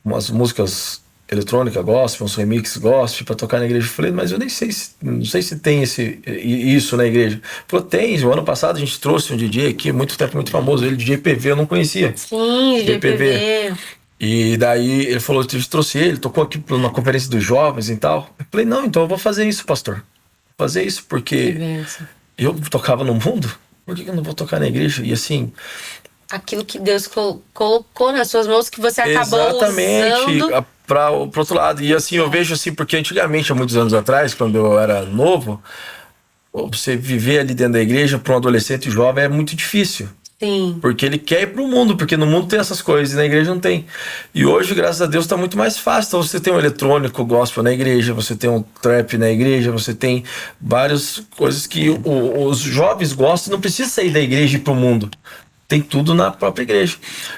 umas músicas eletrônicas gospel, uns remix gospel pra tocar na igreja? Eu falei, mas eu nem sei não sei se tem isso na igreja. Ele falou, tem. O ano passado a gente trouxe um DJ aqui, muito tempo, muito famoso, ele, DJ PV, eu não conhecia. Sim, DJ PV. E daí ele falou, eu trouxe ele, tocou aqui numa conferência dos jovens e tal. Eu falei, não, então eu vou fazer isso, pastor. Vou fazer isso porque eu tocava no mundo, por que eu não vou tocar na igreja? E assim... Aquilo que Deus colocou nas suas mãos, que você acabou usando... Para o outro lado. E assim, eu vejo assim, porque antigamente, há muitos anos atrás, quando eu era novo, você viver ali dentro da igreja para um adolescente jovem é muito difícil. Sim. Porque ele quer ir pro mundo, porque no mundo tem essas coisas e na igreja não tem. E hoje, graças a Deus, está muito mais fácil. Então você tem um eletrônico gospel na igreja, você tem um trap na igreja, você tem várias coisas que os jovens gostam, não precisa sair da igreja e ir pro mundo. tem tudo na própria igreja.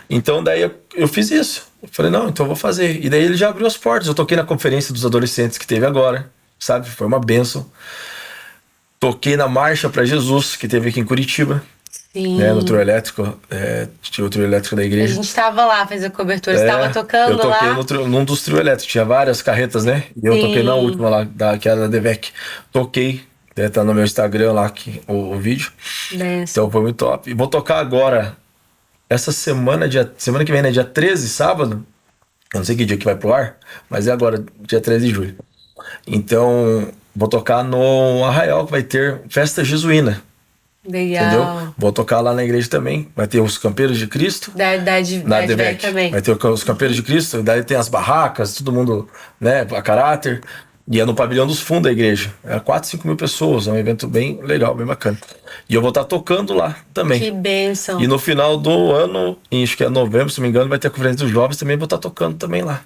Então daí eu fiz isso. Eu falei, não, então eu vou fazer. E daí ele já abriu as portas. Eu toquei na conferência dos adolescentes que teve agora, sabe? Foi uma bênção. Toquei na Marcha para Jesus, que teve aqui em Curitiba. Sim. Né, no trio elétrico, tinha o trio elétrico da A igreja. gente tava lá, fez a cobertura, você tava tocando eu toquei lá? num dos trio elétricos, tinha várias carretas, né? E eu toquei na última lá, que era da Devec. Toquei, tá no meu Instagram lá o vídeo. Benção. Então foi muito top. E vou tocar agora, essa semana que vem, né? Dia 13, sábado. Eu não sei que dia que vai pro ar, mas é agora, dia 13 de julho. Então, vou tocar no Arraial, que vai ter festa jesuína. Legal. Entendeu? Vou tocar lá na igreja também. Vai ter os Campeiros de Cristo. Da Devec também. Vai ter os Campeiros de Cristo. Daí tem as barracas, todo mundo, né, a caráter. E é no pavilhão dos fundos da igreja. É 4, 5 mil pessoas. É um evento bem legal, bem bacana. E eu vou estar tocando lá também. Que bênção. E no final do ano, acho que é novembro, se não me engano, vai ter a Conferência dos Jovens também. Vou estar tocando também lá.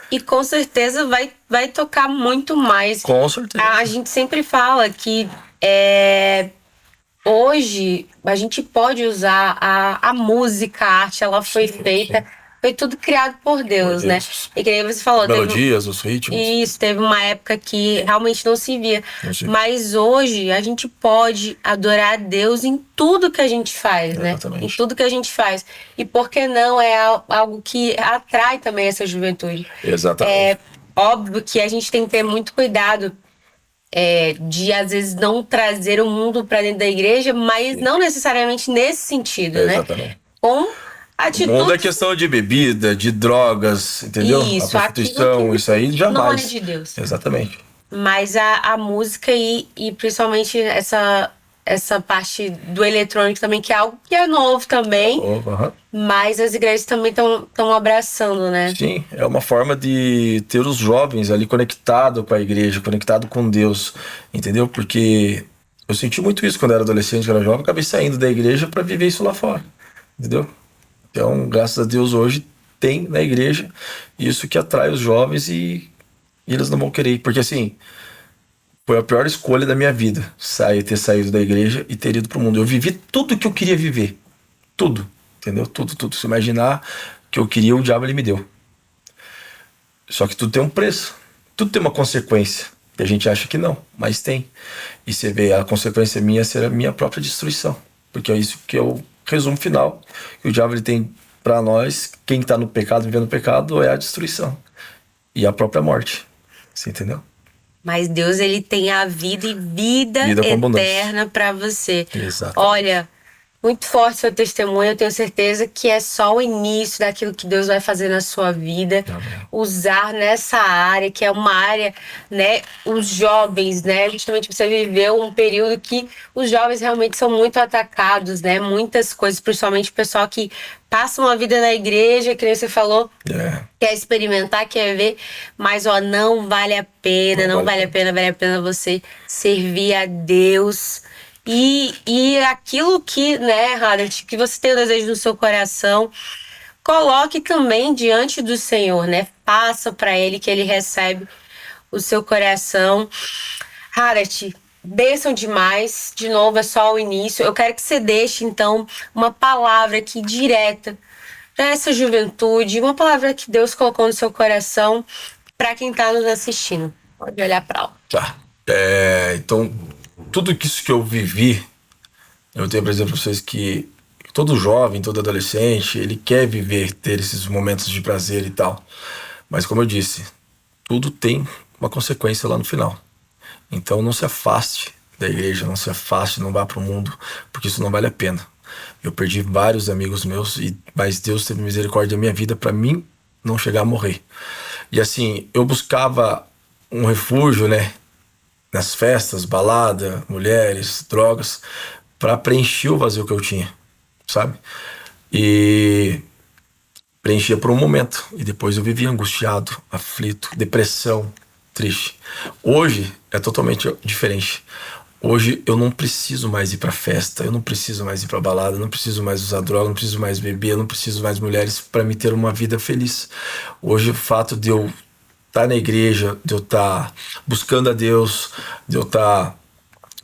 E com certeza vai tocar muito mais. Com certeza. A gente sempre fala que hoje a gente pode usar a música, a arte, ela foi feita, foi tudo criado por Deus, né? E que nem você falou, Melodias, os ritmos. Isso, teve uma época que realmente não se via. Não se via. Mas hoje a gente pode adorar a Deus em tudo que a gente faz, né? Exatamente. Em tudo que a gente faz. E por que não é algo que atrai também essa juventude? Exatamente. É óbvio que a gente tem que ter muito cuidado de às vezes não trazer o mundo para dentro da igreja, mas não necessariamente nesse sentido, né? Exatamente. Com O atitudes. mundo é questão de bebida, de drogas, entendeu? Isso, a prostituição, aquilo isso aí jamais. não é de Deus. Exatamente. Mas a música e principalmente essa parte do eletrônico também, que é algo que é novo também, Aham. mas as igrejas também estão abraçando, né? Sim, é uma forma de ter os jovens ali conectado com a igreja, conectado com Deus, entendeu? Porque eu senti muito isso quando eu era adolescente, quando eu era jovem, acabei saindo da igreja para viver isso lá fora, entendeu? Então, graças a Deus, hoje tem na igreja isso que atrai os jovens e eles não vão querer ir. Porque assim, foi a pior escolha da minha vida, ter saído da igreja e ter ido pro mundo. Eu vivi tudo que eu queria viver. Tudo, entendeu? Tudo. Se imaginar que eu queria, o diabo ele me deu. Só que tudo tem um preço. Tudo tem uma consequência. E a gente acha que não, mas tem. E você vê, a consequência minha será a minha própria destruição. Porque é isso que é o resumo final. Que o diabo ele tem para nós, quem está no pecado, vivendo no pecado, é a destruição. E a própria morte. Você entendeu? Mas Deus, ele tem a vida e vida com abundância. eterna para você. Exato. Olha, muito forte seu testemunho. Eu tenho certeza que é só o início daquilo que Deus vai fazer na sua vida. Amém. Usar nessa área, que é uma área, né? Os jovens, né? Justamente você viveu um período que os jovens realmente são muito atacados, né? Muitas coisas, principalmente o pessoal que passa uma vida na igreja, que nem você falou, quer experimentar, quer ver, mas ó, não vale a pena, não vale a pena, vale a pena você servir a Deus. E aquilo que, né, Harold, que você tem o desejo no seu coração, coloque também diante do Senhor, né? Passa para Ele que Ele recebe o seu coração. Harold, bênção demais. De novo, é só o início. Eu quero que você deixe, então, uma palavra aqui direta para essa juventude, uma palavra que Deus colocou no seu coração para quem está nos assistindo. Pode olhar para lá. Tá. Então, tudo isso que eu vivi, eu tenho para dizer para vocês que todo jovem, todo adolescente, ele quer ter esses momentos de prazer e tal. Mas como eu disse, tudo tem uma consequência lá no final. Então não se afaste da igreja, não se afaste, não vá para o mundo, porque isso não vale a pena. Eu perdi vários amigos meus, mas Deus teve misericórdia da minha vida para mim não chegar a morrer. E assim, eu buscava um refúgio, né? Nas festas, balada, mulheres, drogas, para preencher o vazio que eu tinha, sabe? E preenchia por um momento. E depois eu vivia angustiado, aflito, depressão, triste. Hoje é totalmente diferente. Hoje eu não preciso mais ir pra festa, eu não preciso mais ir pra balada, eu não preciso mais usar droga, eu não preciso mais beber, eu não preciso mais mulheres para me ter uma vida feliz. Hoje o fato de eu estar na igreja, de eu estar buscando a Deus, de eu estar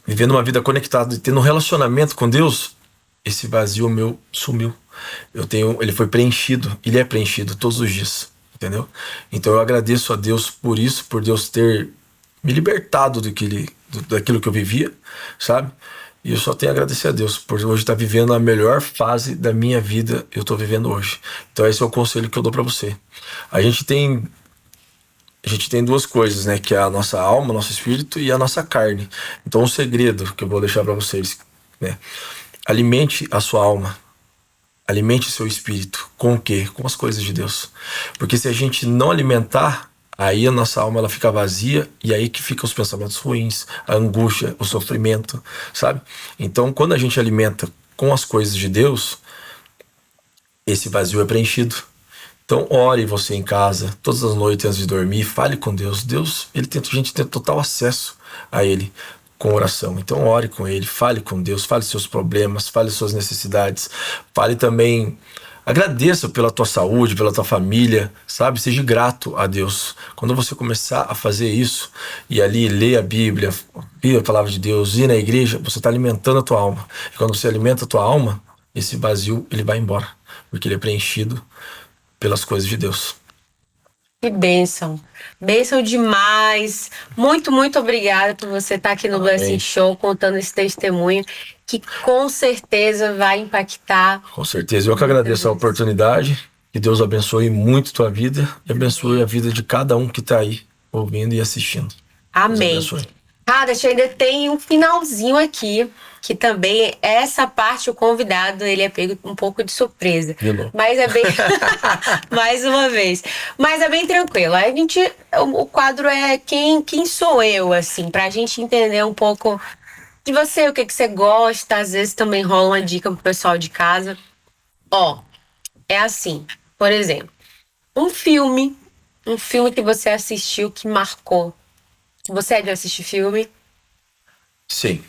vivendo uma vida conectada, de tendo um relacionamento com Deus, esse vazio meu sumiu. Ele foi preenchido, ele é preenchido todos os dias, entendeu? Então eu agradeço a Deus por isso, por Deus ter me libertado daquilo que eu vivia, sabe? E eu só tenho a agradecer a Deus por hoje estar vivendo a melhor fase da minha vida, eu estou vivendo hoje. Então esse é o conselho que eu dou para você. A gente tem duas coisas, né? Que é a nossa alma, nosso espírito e a nossa carne. Então, um segredo que eu vou deixar para vocês, né? Alimente a sua alma. Alimente seu espírito. Com o quê? Com as coisas de Deus. Porque se a gente não alimentar, aí a nossa alma ela fica vazia e aí que ficam os pensamentos ruins, a angústia, o sofrimento, sabe? Então, quando a gente alimenta com as coisas de Deus, esse vazio é preenchido. Então, ore você em casa, todas as noites antes de dormir, fale com Deus. Deus, a gente tem total acesso a Ele com oração. Então, ore com Ele, fale com Deus, fale seus problemas, fale suas necessidades, fale também, agradeça pela tua saúde, pela tua família, sabe? Seja grato a Deus. Quando você começar a fazer isso, e ali ler a Bíblia, ouvir a palavra de Deus, ir na igreja, você está alimentando a tua alma. E quando você alimenta a tua alma, esse vazio, ele vai embora, porque ele é preenchido pelas coisas de Deus. Que bênção. Bênção demais. Muito, muito obrigada por você estar aqui no Blessing Show contando esse testemunho que com certeza vai impactar. Com certeza. Eu que agradeço a oportunidade. Que Deus abençoe muito tua vida e abençoe a vida de cada um que está aí ouvindo e assistindo. Amém. Deixa eu ainda tem um finalzinho aqui, que também essa parte o convidado ele é pego um pouco de surpresa. Mas é bem mais uma vez. Mas é bem tranquilo. O quadro é quem sou eu, assim, pra gente entender um pouco de você, o que você gosta, às vezes também rola uma dica pro pessoal de casa. É assim, por exemplo, um filme que você assistiu que marcou. Você é de assistir filme? Sim.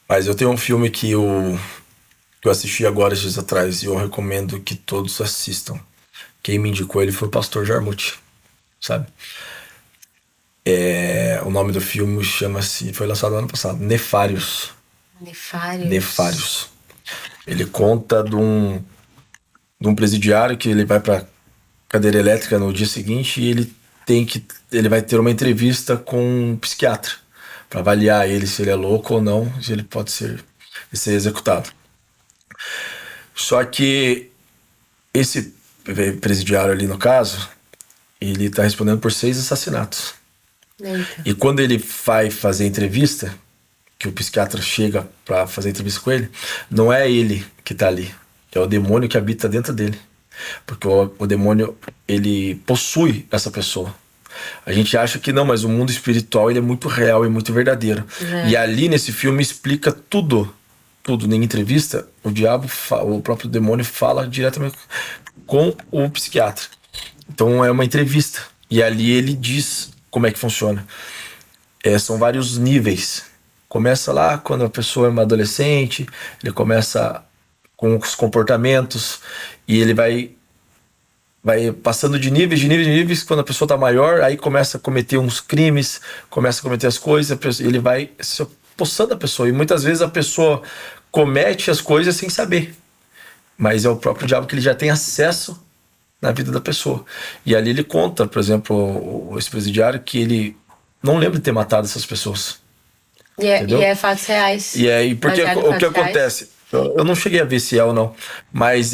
Mas eu tenho um filme que eu assisti agora, dias atrás, e eu recomendo que todos assistam. Quem me indicou ele foi o Pastor Jarmuth, sabe? O nome do filme foi lançado ano passado, Nefários. Nefários. Ele conta de um presidiário que ele vai pra cadeira elétrica no dia seguinte e ele vai ter uma entrevista com um psiquiatra para avaliar ele se ele é louco ou não, se ele pode ser executado. Só que esse presidiário ali no caso, ele está respondendo por 6 assassinatos. Eita. E quando ele vai fazer a entrevista, que o psiquiatra chega para fazer a entrevista com ele, não é ele que está ali, é o demônio que habita dentro dele. Porque o demônio, ele possui essa pessoa. A gente acha que não, mas o mundo espiritual ele é muito real e muito verdadeiro. E ali nesse filme explica tudo. Em entrevista, o próprio demônio fala diretamente com o psiquiatra. Então é uma entrevista. E ali ele diz como é que funciona. São vários níveis. Começa lá quando a pessoa é uma adolescente, ele começa com os comportamentos e ele vai passando de níveis, quando a pessoa está maior, aí começa a cometer uns crimes, começa a cometer as coisas, ele vai se apossando da pessoa, e muitas vezes a pessoa comete as coisas sem saber, mas é o próprio diabo que ele já tem acesso na vida da pessoa. E ali ele conta, por exemplo, esse presidiário, que ele não lembra de ter matado essas pessoas. E é fatos reais. E porque o que acontece? Eu não cheguei a ver se é ou não, mas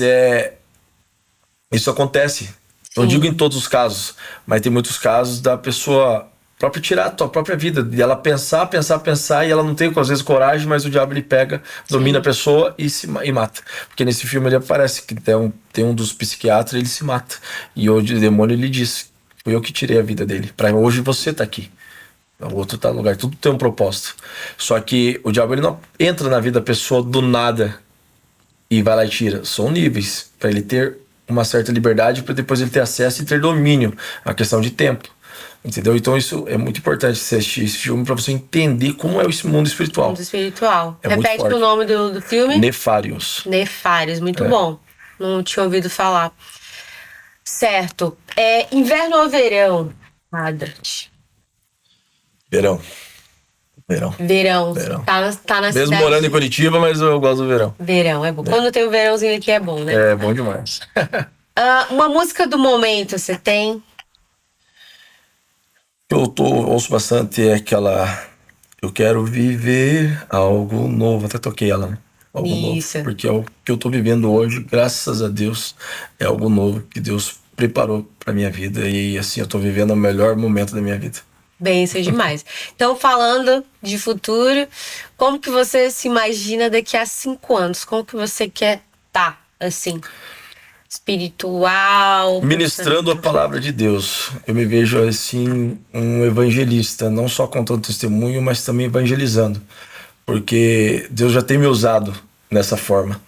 isso acontece. Não digo em todos os casos, mas tem muitos casos da pessoa própria tirar a tua própria vida, de ela pensar, e ela não tem às vezes coragem, mas o diabo ele pega, domina a pessoa e mata. Porque nesse filme ele aparece que tem um dos psiquiatras, ele se mata. E o demônio ele diz: fui eu que tirei a vida dele. Para hoje você tá aqui. O outro tá no lugar, tudo tem um propósito. Só que o diabo ele não entra na vida da pessoa do nada e vai lá e tira. São níveis para ele ter uma certa liberdade, para depois ele ter acesso e ter domínio. É uma questão de tempo, entendeu? Então isso é muito importante, você assistir esse filme para você entender como é esse mundo espiritual. Repete o nome do filme? Nefários. Muito bom. Não tinha ouvido falar. Certo. Inverno ou verão, Adrat? Verão. Verão. Verão. Verão. Tá na Mesmo cidade. morando em Curitiba, mas eu gosto do verão. Verão, é bom. Quando tem o verãozinho aqui é bom, né? É bom demais. Uma música do momento, você tem? Ouço bastante é aquela. Eu quero viver algo novo. Até toquei ela, né? Algo Isso. novo. Porque é o que eu tô vivendo hoje, graças a Deus, é algo novo que Deus preparou pra minha vida. E assim, eu tô vivendo o melhor momento da minha vida. Bênção demais. Então, falando de futuro, como que você se imagina daqui a 5 anos? Como que você quer estar, assim, espiritual? Ministrando a palavra de Deus. Eu me vejo assim, um evangelista, não só contando testemunho, mas também evangelizando. Porque Deus já tem me usado nessa forma,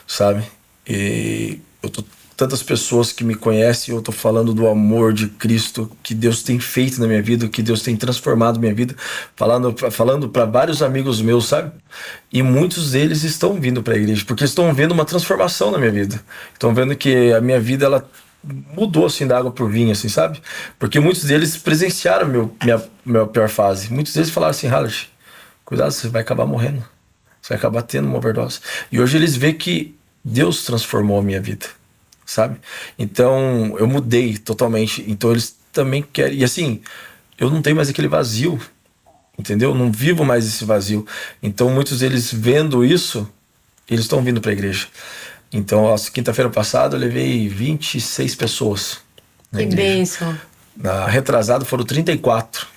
sabe? E eu tô tantas pessoas que me conhecem, eu tô falando do amor de Cristo que Deus tem feito na minha vida, que Deus tem transformado minha vida, falando para vários amigos meus, sabe? E muitos deles estão vindo para a igreja, porque estão vendo uma transformação na minha vida. Estão vendo que a minha vida ela mudou assim da água pro vinho, assim, sabe? Porque muitos deles presenciaram minha pior fase. Muitos deles falaram assim: Hallett, cuidado, você vai acabar morrendo. Você vai acabar tendo uma overdose. E hoje eles veem que Deus transformou a minha vida, sabe? Então, eu mudei totalmente. Então, eles também querem... E assim, eu não tenho mais aquele vazio, entendeu? Eu não vivo mais esse vazio. Então, muitos deles vendo isso, eles estão vindo para a igreja. Então, quinta-feira passada, eu levei 26 pessoas na Que igreja. bênção. Na retrasada foram 34.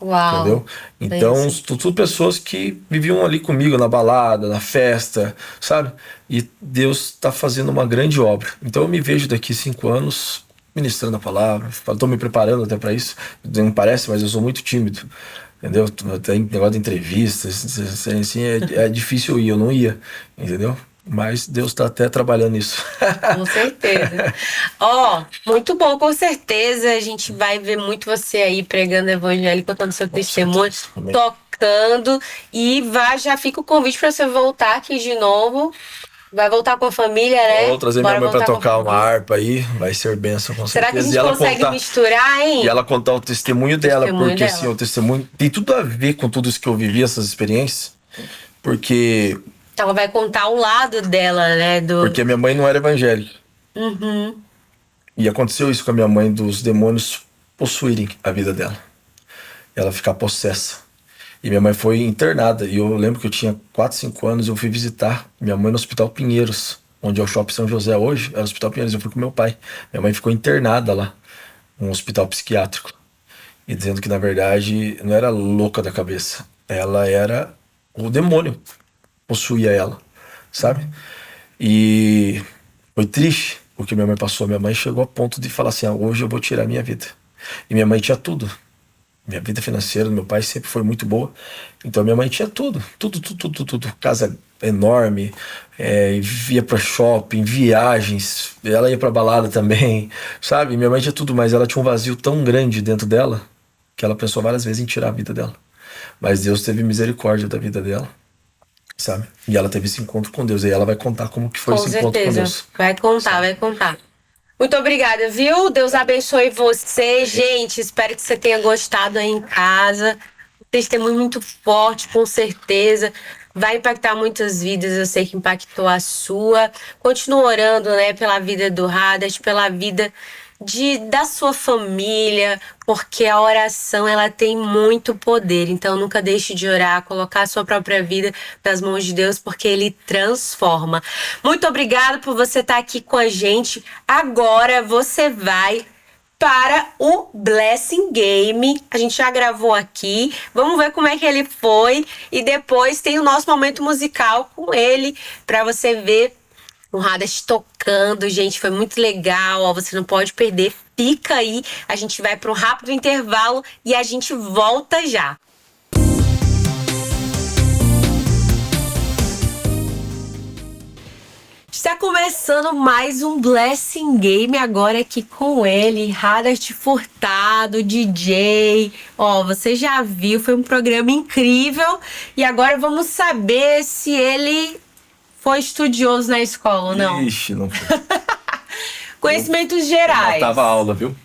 Uau. Entendeu? Então, Bênção. tudo pessoas que viviam ali comigo na balada, na festa, sabe? E Deus está fazendo uma grande obra. Então, eu me vejo daqui 5 anos ministrando a palavra. Estou me preparando até para isso. Não parece, mas eu sou muito tímido. Entendeu? Tem negócio de entrevistas, assim, é difícil ir, eu não ia, entendeu? Mas Deus está até trabalhando nisso. Com certeza. Ó, muito bom, com certeza. A gente vai ver muito você aí pregando o evangelho, contando seu testemunho, Amém. tocando. E já fica o convite para você voltar aqui de novo. Vai voltar com a família, né? Vou trazer Bora minha mãe pra voltar com a tocar uma família. harpa aí, vai ser bênção com Será que a certeza. gente E ela consegue contar, misturar, hein? e ela contar o testemunho dela, Testemunho porque dela. assim, o testemunho tem tudo a ver com tudo isso que eu vivi, essas experiências, porque Ela vai contar o lado dela, né? a minha mãe não era evangélica. Uhum. E aconteceu isso com a minha mãe, dos demônios possuírem a vida dela. Ela ficar possessa. E minha mãe foi internada. E eu lembro que eu tinha 4, 5 anos. Eu fui visitar minha mãe no Hospital Pinheiros, onde é o Shopping São José hoje. Era o Hospital Pinheiros. Eu fui com meu pai. Minha mãe ficou internada lá, num hospital psiquiátrico. E dizendo que, na verdade, não era louca da cabeça. Ela era o demônio. Possuía ela, sabe? E foi triste o que minha mãe passou. Minha mãe chegou a ponto de falar assim: hoje eu vou tirar minha vida. E minha mãe tinha tudo. Minha vida financeira do meu pai sempre foi muito boa. Então minha mãe tinha tudo. Tudo. Casa enorme. Ia pra shopping, viagens. Ela ia pra balada também. Sabe? Minha mãe tinha tudo, mas ela tinha um vazio tão grande dentro dela que ela pensou várias vezes em tirar a vida dela. Mas Deus teve misericórdia da vida dela, sabe? E ela teve esse encontro com Deus. E ela vai contar como que foi Com esse encontro com certeza. Deus. Vai contar, vai contar. Muito obrigada, viu? Deus abençoe você. Gente, espero que você tenha gostado aí em casa. Um testemunho muito forte, com certeza. Vai impactar muitas vidas, eu sei que impactou a sua. Continua orando, né, pela vida do Hallett, pela vida da sua família, porque a oração ela tem muito poder. Então nunca deixe de orar, colocar a sua própria vida nas mãos de Deus, porque Ele transforma. Muito obrigada por você estar aqui com a gente. Agora você vai para o Blessing Game. A gente já gravou aqui. Vamos ver como é que ele foi. E depois tem o nosso momento musical com ele, para você ver o Hallett tocando. Gente, foi muito legal. Ó, você não pode perder. Fica aí. A gente vai para um rápido intervalo e a gente volta já. Está começando mais um Blessing Game, agora aqui com ele, Hallett Furtado, DJ. Ó, você já viu, foi um programa incrível. E agora vamos saber se ele foi estudioso na escola ou não. Ixi, não foi. Conhecimentos gerais. Faltava aula, viu?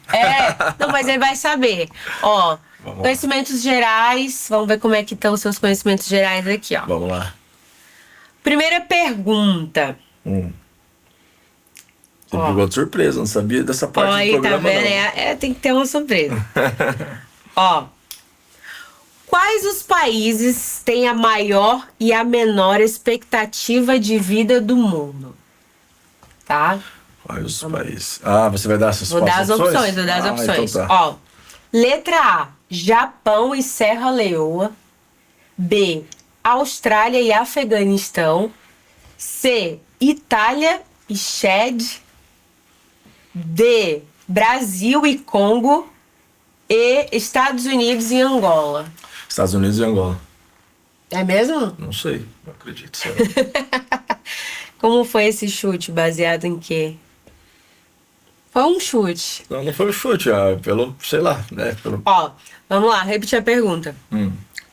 Não, mas ele vai saber. Ó, Vamos lá. Conhecimentos gerais. Vamos ver como é que estão os seus conhecimentos gerais aqui, ó. Vamos lá. Primeira pergunta. Você Ó. pegou de surpresa, não sabia dessa parte Ó, do aí, tá programa, vendo? não. Tem que ter uma surpresa. Ó. Quais os países têm a maior e a menor expectativa de vida do mundo? Tá? Quais os países? Ah, você vai dar essas Vou dar as opções, vou dar as Ah, opções. então tá. Ó, letra A, Japão e Serra Leoa. B, Austrália e Afeganistão. C, Itália e Chad. D, Brasil e Congo. E Estados Unidos e Angola. Estados Unidos e Angola. É mesmo? Não sei, não acredito. Sério. Como foi esse chute? Baseado em quê? Foi um chute. Não, não foi o chute, pelo, sei lá, né? Pelo... Ó, vamos lá, repetir a pergunta.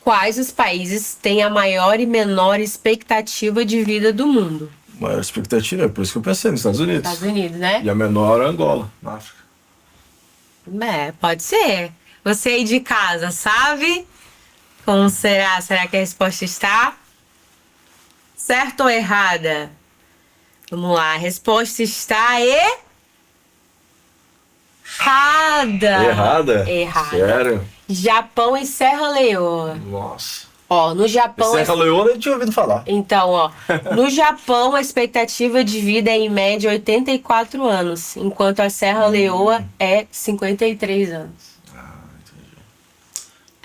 Quais os países têm a maior e menor expectativa de vida do mundo? Maior expectativa, é por isso que eu pensei nos Estados Unidos. Estados Unidos, né? E a menor é Angola, na África. É, pode ser. Você aí de casa, sabe? Como será? Será que a resposta está? Certa ou errada? Vamos lá, a resposta está errada. Errada? Errada. Sério? Japão e Serra Leoa. Nossa. Ó, no Japão... Serra Leoa eu nem tinha ouvido falar. Então, ó, no Japão a expectativa de vida é em média 84 anos, enquanto a Serra Leoa é 53 anos.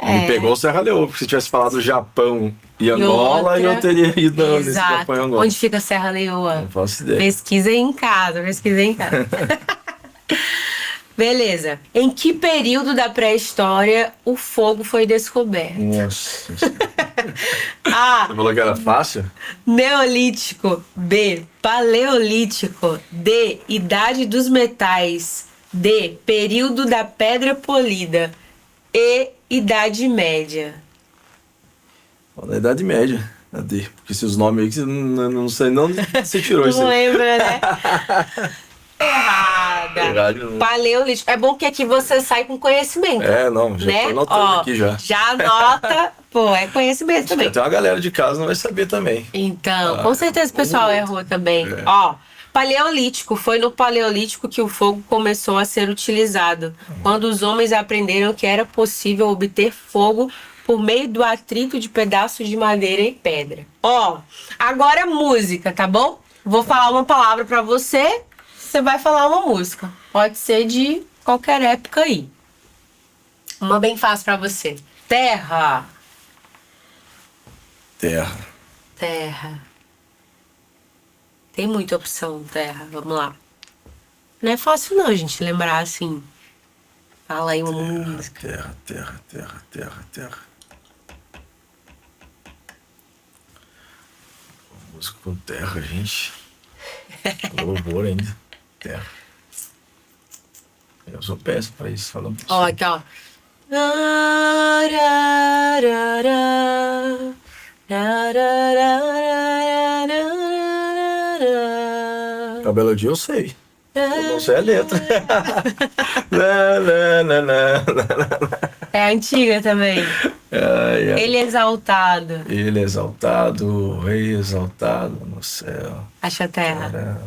Me pegou o Serra Leoa, porque se tivesse falado Japão e Angola, outra- eu teria ido nesse Exato. Japão e Angola. Onde fica a Serra Leoa? Não faço ideia. Pesquisa em casa, pesquisa em casa. Beleza. Em que período da pré-história o fogo foi descoberto? Nossa. Você A. falou que era fácil? Neolítico. B. Paleolítico. D. Idade dos metais. D. Período da pedra polida. E. Idade média. Na Idade Média, a D. Porque esses nomes aí que você não sei não você tirou isso Não aí. lembra, né? Errada. Errado. Paleolítico. É bom que aqui você sai com conhecimento. Não, já né? tô anotando Ó, aqui já. Já anota. Pô, é conhecimento também. Até uma galera de casa não vai saber também. Então, com certeza o pessoal errou também. É. Ó, Paleolítico. Foi no Paleolítico que o fogo começou a ser utilizado. Quando os homens aprenderam que era possível obter fogo por meio do atrito de pedaços de madeira e pedra. Ó, agora música, tá bom? Vou falar uma palavra pra você, você vai falar uma música. Pode ser de qualquer época aí. Uma bem fácil pra você. Terra. Terra. Terra. Tem muita opção, terra. Vamos lá. Não é fácil não, gente, lembrar assim. Fala aí uma música. Terra, terra, terra, terra, terra. Música com terra, gente. Louvor ainda. Terra. Eu sou péssimo pra isso, falando por Ó, cima. aqui, ó. A melodia eu sei. Eu não sei a letra. Lá, lá, lá, lá, lá. É antiga também. Ai, ai. Ele é exaltado. Ele é exaltado, o rei exaltado no céu. Acha terra.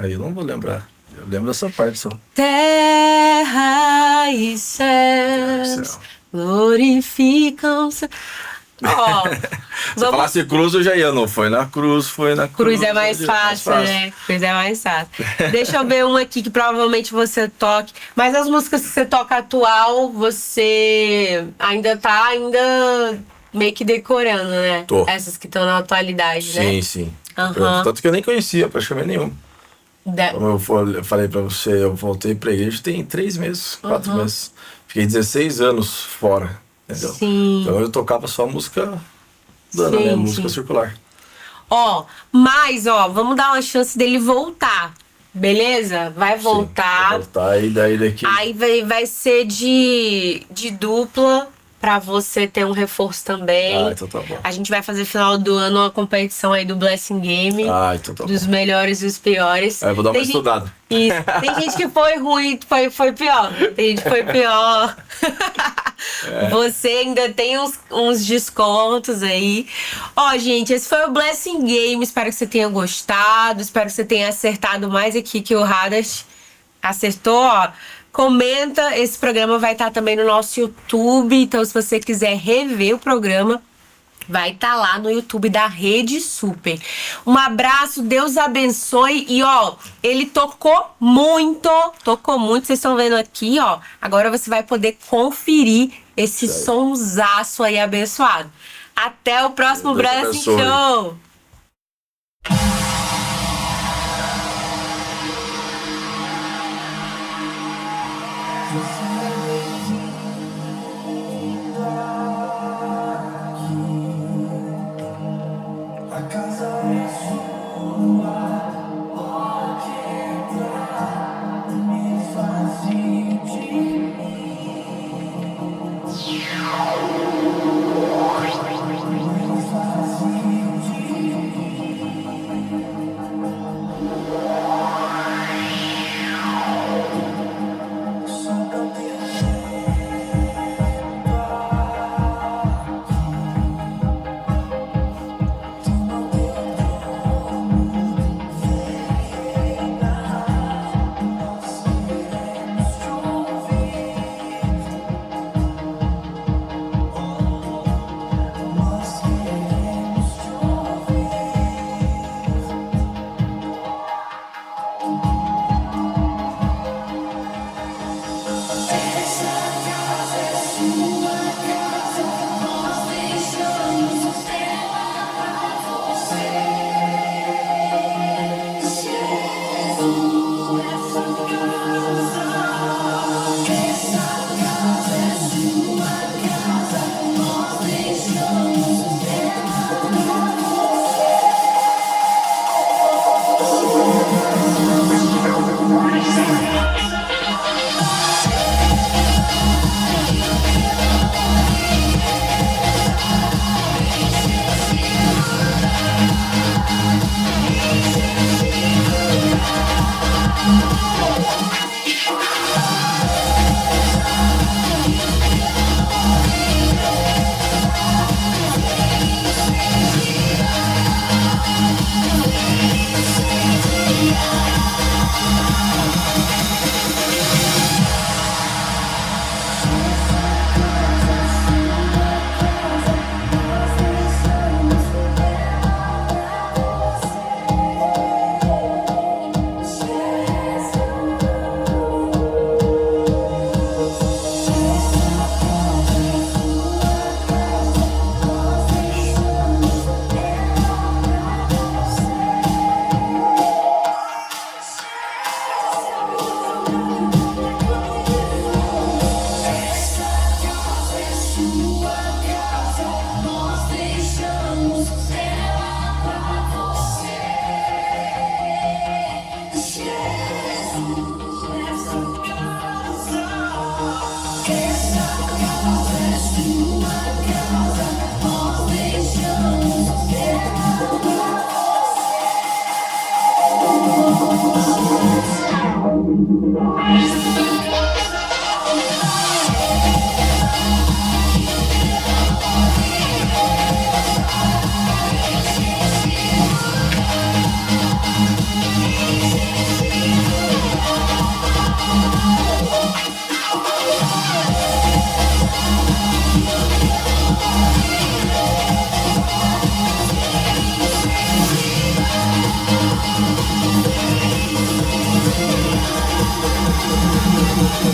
Aí eu não vou lembrar. Eu lembro dessa parte só. Terra e céus Céu. glorificam. Ó, Se vamos. falasse cruz, eu já ia. Não foi na cruz, foi na cruz. Cruz é mais fácil, né? Cruz é mais fácil. Deixa eu ver uma aqui que provavelmente você toque. Mas as músicas que você toca atual, você ainda tá meio que decorando, né? Tô. Essas que estão na atualidade, né? Sim, sim. Aham. Tanto que eu nem conhecia praticamente nenhum. Da- Como eu falei pra você, eu voltei pra igreja tem 3 meses, 4 meses. Fiquei 16 anos fora, entendeu? Sim. Então eu tocava só música dana, Sim, né? Música sim. circular. Ó, mas, ó, vamos dar uma chance dele voltar. Beleza? Vai voltar. Sim, voltar e daí daqui. Aí vai ser de dupla pra você ter um reforço também. Ah, então tá bom. A gente vai fazer final do ano uma competição aí do Blessing Game. Ah, então tá Dos bom. melhores e os piores. Vou dar uma Tem gente- estudada. Isso. Tem gente que foi ruim, foi pior. Tem gente que foi pior. Você ainda tem uns descontos aí. Ó, gente, esse foi o Blessing Game. Espero que você tenha gostado. Espero que você tenha acertado mais aqui que o Hadas acertou, ó. Comenta, esse programa vai estar também no nosso YouTube. Então, se você quiser rever o programa, vai estar lá no YouTube da Rede Super. Um abraço, Deus abençoe. E ó, ele tocou muito, vocês estão vendo aqui, ó. Agora você vai poder conferir esse sonsaço aí abençoado. Até o próximo Deus Blessing abençoe. Show! A casa é sua, pode entrar, me esvazie de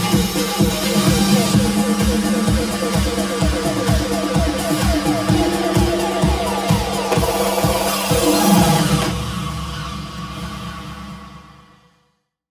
Thank you.